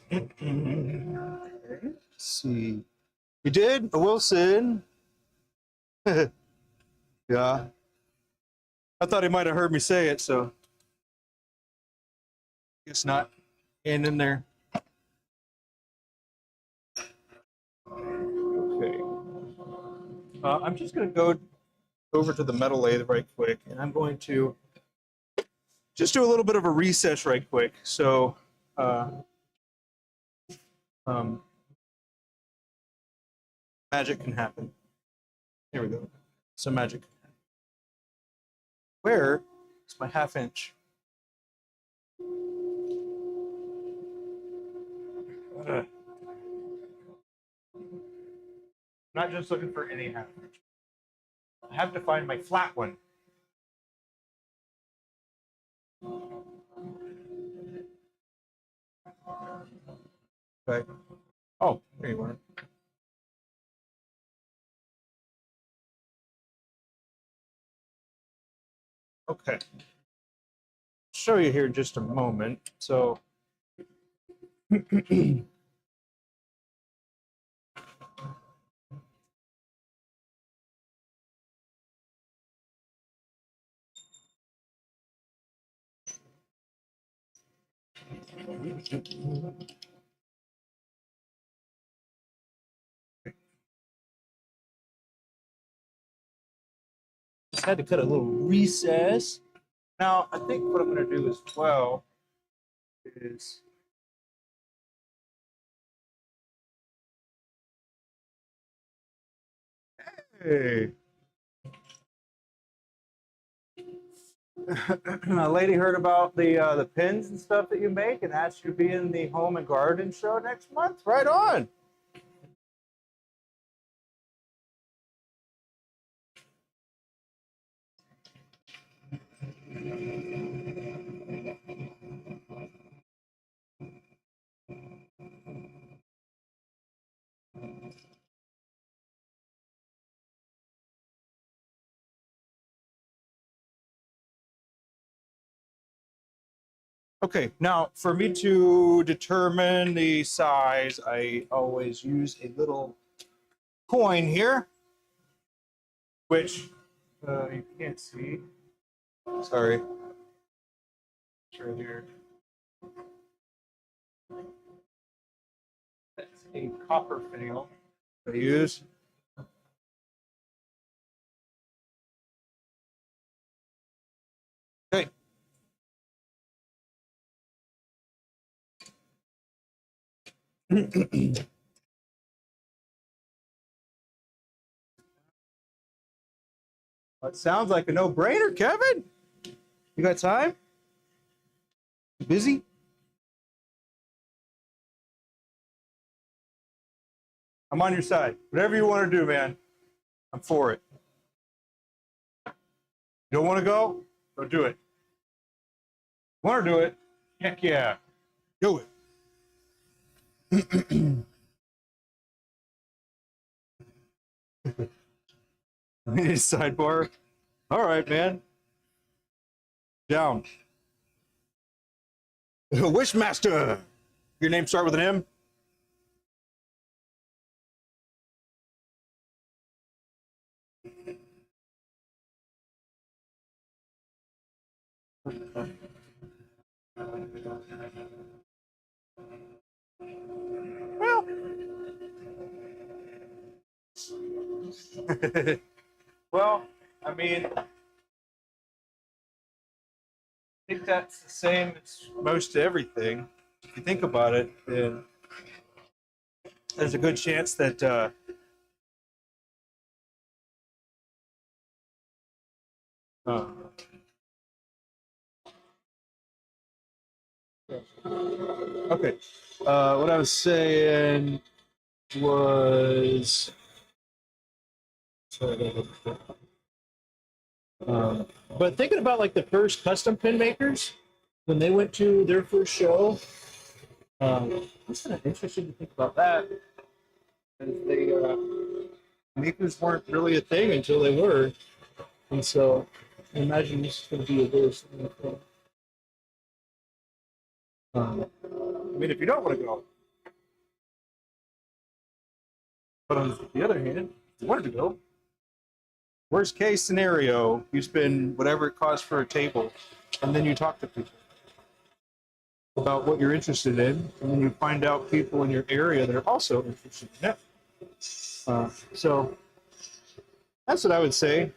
see. You did? A Wilson? Yeah. I thought he might have heard me say it, so guess not. And in there. Okay. I'm just going to go over to the metal lathe right quick, and I'm going to just do a little bit of a recess right quick. So, magic can happen. Here we go. Some magic. Where is my 1/2 inch? Not just looking for any 1/2 inch. I have to find my flat one. Okay. Oh, there you are. Okay. Show you here in just a moment. So just had to cut a little recess. Now, I think what I'm going to do as well is hey. A lady heard about the pins and stuff that you make and asked you to be in the home and garden show next month. Right on. Okay, now for me to determine the size, I always use a little coin here, which you can't see. Sorry. It's right here. That's a copper finial I use. Okay. That sounds like a no-brainer, Kevin. You got time? You busy? I'm on your side. Whatever you want to do, man, I'm for it. You don't want to go? Don't do it. Want to do it? Heck yeah. Do it. I need a sidebar. All right, man. Down. Wishmaster. Your name start with an M? Well. Well, I mean, I think that's the same as most everything. If you think about it, then there's a good chance that okay. What I was saying was, but thinking about like the first custom pin makers when they went to their first show, it's kind of interesting to think about that. Because they makers weren't really a thing until they were, and so I imagine this is going to be a very similar thing. I mean, if you don't want to go, but on the other hand, if you wanted to go, worst case scenario, you spend whatever it costs for a table, and then you talk to people about what you're interested in, and then you find out people in your area that are also interested in it. So that's what I would say.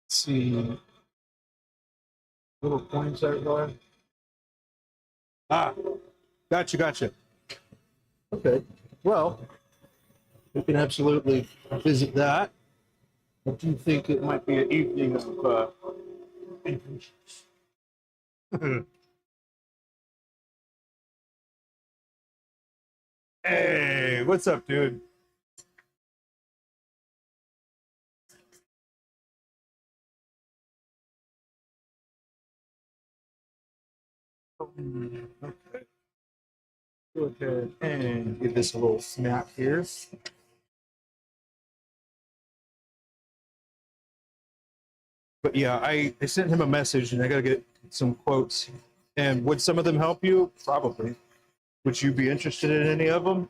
Let's see. Little points everywhere. Ah, gotcha. Okay. Well, we can absolutely visit that. I do think it might be an evening of adventures. Hey, what's up, dude? Okay. Go ahead and give this a little snap here. But yeah, I sent him a message and I got to get some quotes. And would some of them help you? Probably. Would you be interested in any of them?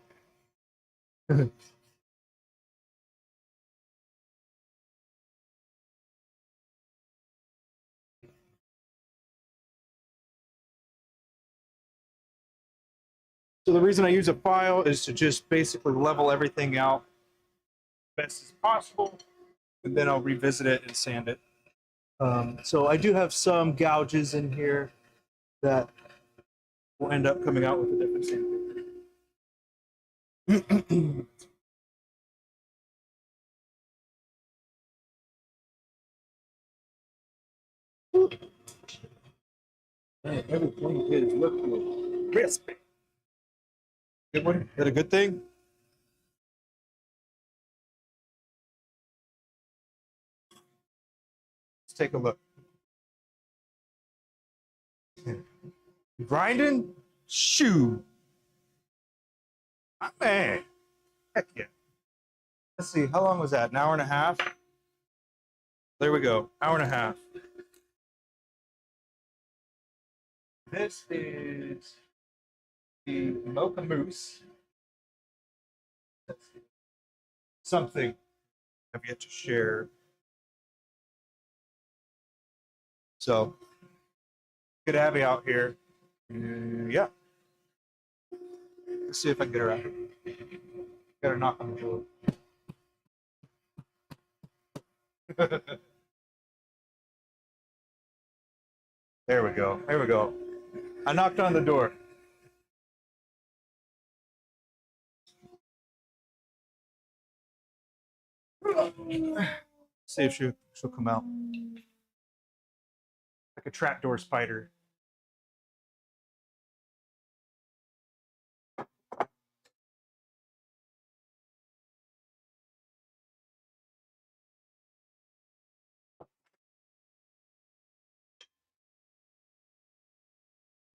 So the reason I use a file is to just basically level everything out best as possible, and then I'll revisit it and sand it. So I do have some gouges in here that will end up coming out with a different sandpaper. Man, everything is looking crispy. Good one? Is that a good thing? Let's take a look. Grinding? Shoo. My man. Heck yeah. Let's see, how long was that? An hour and a half? There we go. Hour and a half. This is the Mocha Mousse. Something I've yet to share. So, good to have you out here. Yeah. Let's see if I can get her out. Gotta knock on the door. There we go. There we go. I knocked on the door. See if she'll come out. Like a trapdoor spider.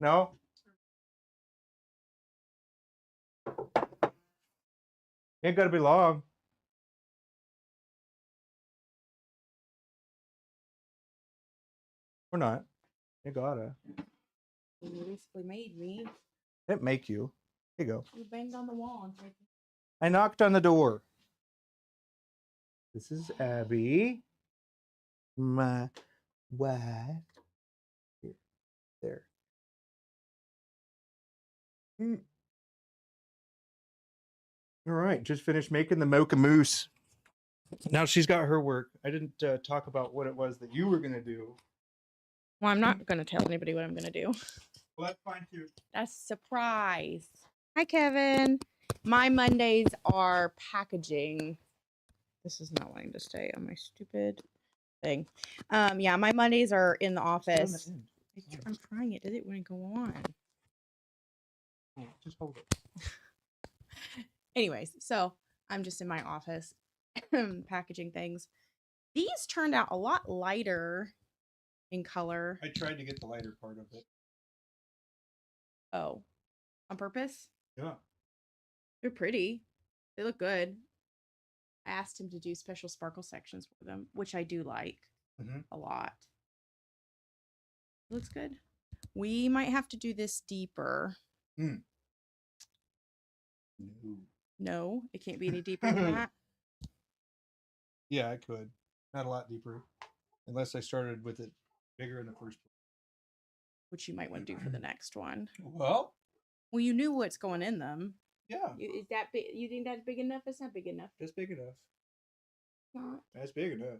No? Ain't gotta be long. We're not. You gotta. You basically made me. Didn't make you. Here you go. You banged on the wall and said, I knocked on the door. This is Abby. My wife. Here. There. All right, just finished making the Mocha Mousse. Now she's got her work. I didn't talk about what it was that you were going to do. well, I'm not going to tell anybody what I'm going to do. Well, that's fine too. That's a surprise. Hi, Kevin. My Mondays are packaging. This is not wanting to stay on my stupid thing. Yeah, my Mondays are in the office. I'm trying it. Did it wouldn't go on? Oh, just hold it. Anyways, so I'm just in my office packaging things. These turned out a lot lighter in color. I tried to get the lighter part of it. Oh, on purpose? Yeah. They're pretty. They look good. I asked him to do special sparkle sections for them, which I do like a lot. Looks good. We might have to do this deeper. No. No, it can't be any deeper than that. Yeah, I could. Not a lot deeper. Unless I started with it bigger in the first place. Which you might want to do for the next one. Well, you knew what's going in them. Yeah. Is that big? You think that's big enough? It's not big enough. That's big enough. Not. That's big enough.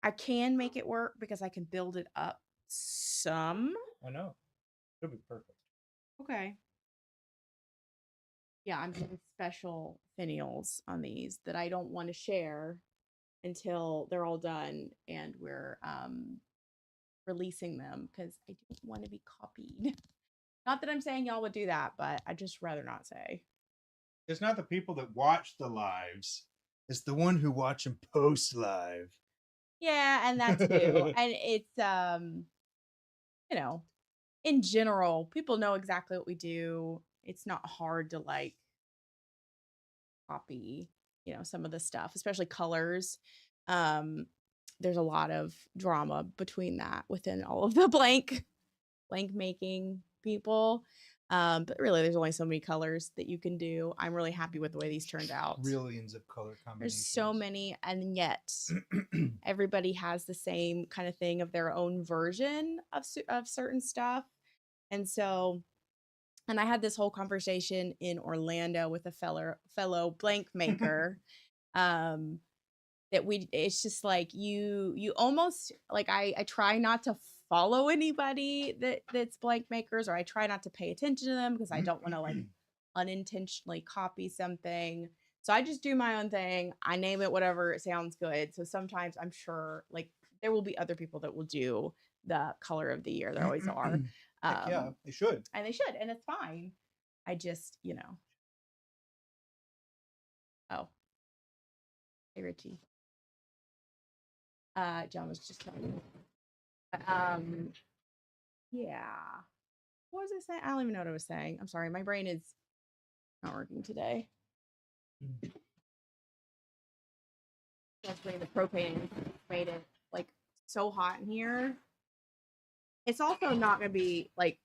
I can make it work because I can build it up some. I know. It'll be perfect. Okay. Yeah, I'm doing special finials on these that I don't want to share until they're all done and we're releasing them because I don't want to be copied. Not that I'm saying y'all would do that, but I'd just rather not say. It's not the people that watch the lives. It's the one who watch them post live. Yeah, and that too. And it's you know, in general, people know exactly what we do. It's not hard to like copy, some of the stuff, especially colors. There's a lot of drama between that within all of the blank making people. But really there's only so many colors that you can do. I'm really happy with the way these turned out. Brilliance of color combinations. There's so many, and yet everybody has the same kind of thing of their own version of certain stuff. And so And I had this whole conversation in Orlando with a fellow blank maker. That it's just like you almost like I try not to follow anybody that's blank makers, or I try not to pay attention to them because I don't want to like unintentionally copy something. So I just do my own thing. I name it whatever it sounds good. So sometimes I'm sure like there will be other people that will do the color of the year. There always are. Heck yeah, they should. And they should, and it's fine. I just, oh, hey Richie. John was just telling me. Yeah. What was I saying? I don't even know what I was saying. I'm sorry. My brain is not working today. Especially the propane made it like so hot in here. It's also not gonna be like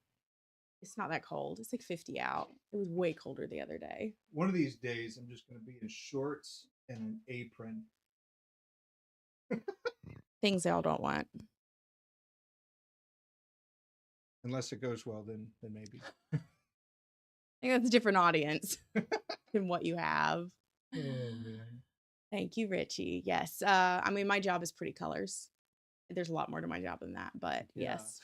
it's not that cold. It's like 50 out. It was way colder the other day. One of these days, I'm just going to be in shorts and an apron. Things y'all don't want. Unless it goes well, then maybe. I think that's a different audience than what you have. Oh, man. Thank you, Richie. Yes. I mean, my job is pretty colors. There's a lot more to my job than that, but yes.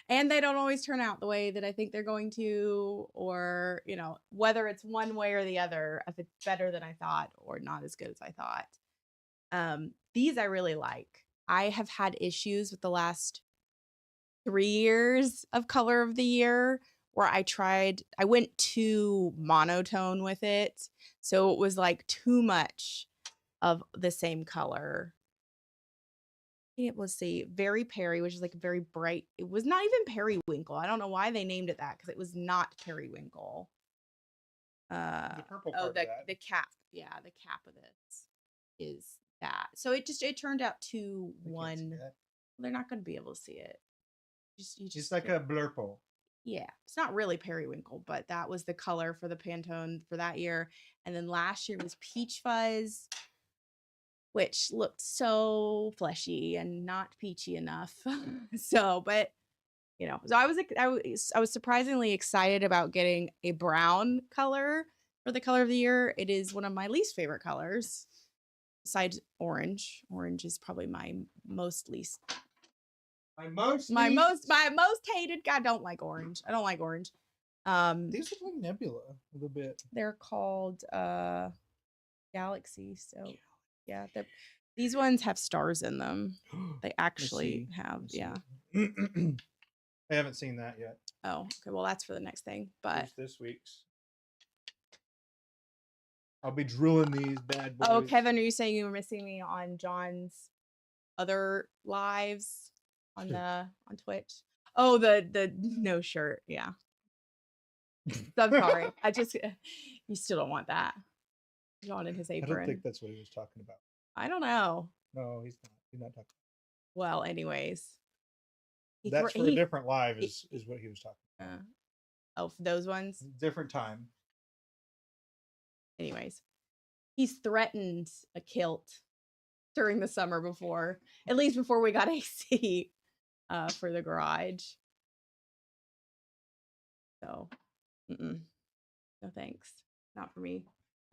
And they don't always turn out the way that I think they're going to, or, whether it's one way or the other, if it's better than I thought or not as good as I thought. These I really like. I have had issues with the last 3 years of color of the year where I went too monotone with it. So it was like too much of the same color. Let's see, Very Perry, which is like very bright. It was not even periwinkle. I don't know why they named it that because it was not periwinkle. The purple part the cap. Yeah, the cap of this is that. So it turned out to one. They're not going to be able to see it. It's like a blurple. Yeah, it's not really periwinkle, but that was the color for the Pantone for that year. And then last year was Peach Fuzz, which looked so fleshy and not peachy enough. So I was surprisingly excited about getting a brown color for the color of the year. It is one of my least favorite colors, besides orange. Orange is probably my most hated. God, I don't like orange. I don't like orange. These look like nebula a little bit. They're called Galaxy. So yeah, these ones have stars in them. They actually have, yeah. I haven't seen that yet. Oh, okay. Well, that's for the next thing. But this week's. I'll be drilling these bad boys. Oh, Kevin, are you saying you were missing me on John's other lives on Twitch? Oh, the no shirt. Yeah. I'm sorry. You still don't want that. John in his apron. I don't think that's what he was talking about. I don't know. No, he's not. He's not talking. Well, anyways. That's for a different live is what he was talking about. Oh, for those ones? Different time. Anyways. He's threatened a kilt during the summer before, at least before we got AC for the garage. So, no thanks. Not for me.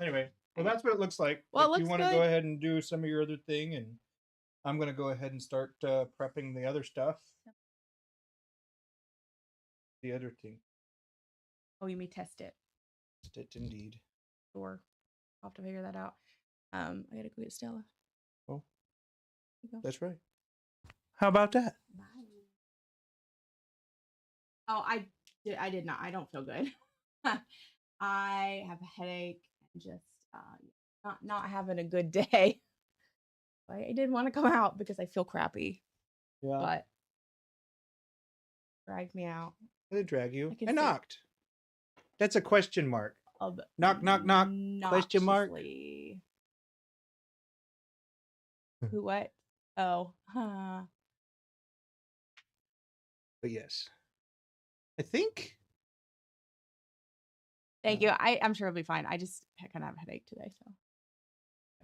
Anyway, well, that's what it looks like. Well, if you want to go ahead and do some of your other thing, and I'm going to go ahead and start prepping the other stuff. The other thing. Oh, you may test it. Test it, indeed. Sure. I'll have to figure that out. I gotta go get Stella. Oh, that's right. How about that? Bye. Oh, I did not. I don't feel good. I have a headache and just not having a good day. I didn't want to come out because I feel crappy. Yeah. But dragged me out. I did drag you. I knocked. That's a question mark. Knock, knock, knock. Question mark. Who? What? Oh. But yes. I think. Thank you. I'm sure it'll be fine. I just kind of have a headache today, so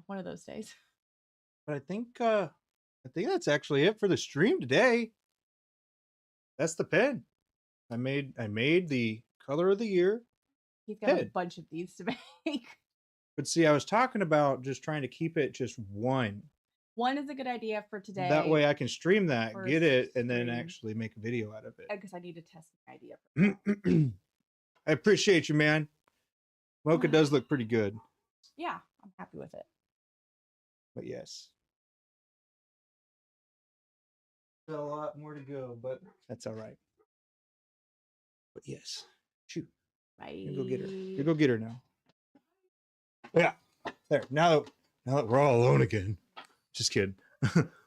one of those days. But I think that's actually it for the stream today. That's the pen. I made the color of the year. He's got a Pin. bunch of these to make. But see, I was talking about just trying to keep it just one. One is a good idea for today. That way I can stream that, for get it, and then stream. actually make a video out of it. Because I need to test an idea. For that. I appreciate you, man. Mocha does look pretty good. Yeah, I'm happy with it. But yes. Still a lot more to go, but that's all right. But yes. Shoot. Bye. You go get her. You go get her now. Yeah. There. Now that we're all alone again. Just kidding.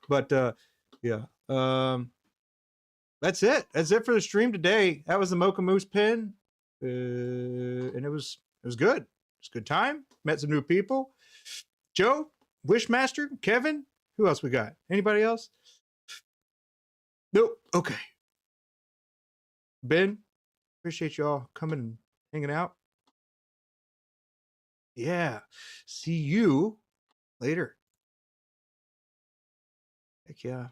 But yeah. That's it. That's it for the stream today. That was the Mocha Mousse pin. And it was good. It's a good time. Met some new people. Joe, Wishmaster, Kevin. Who else we got? Anybody else? Nope. Okay. Ben, appreciate y'all coming and hanging out. Yeah. See you later. Heck yeah.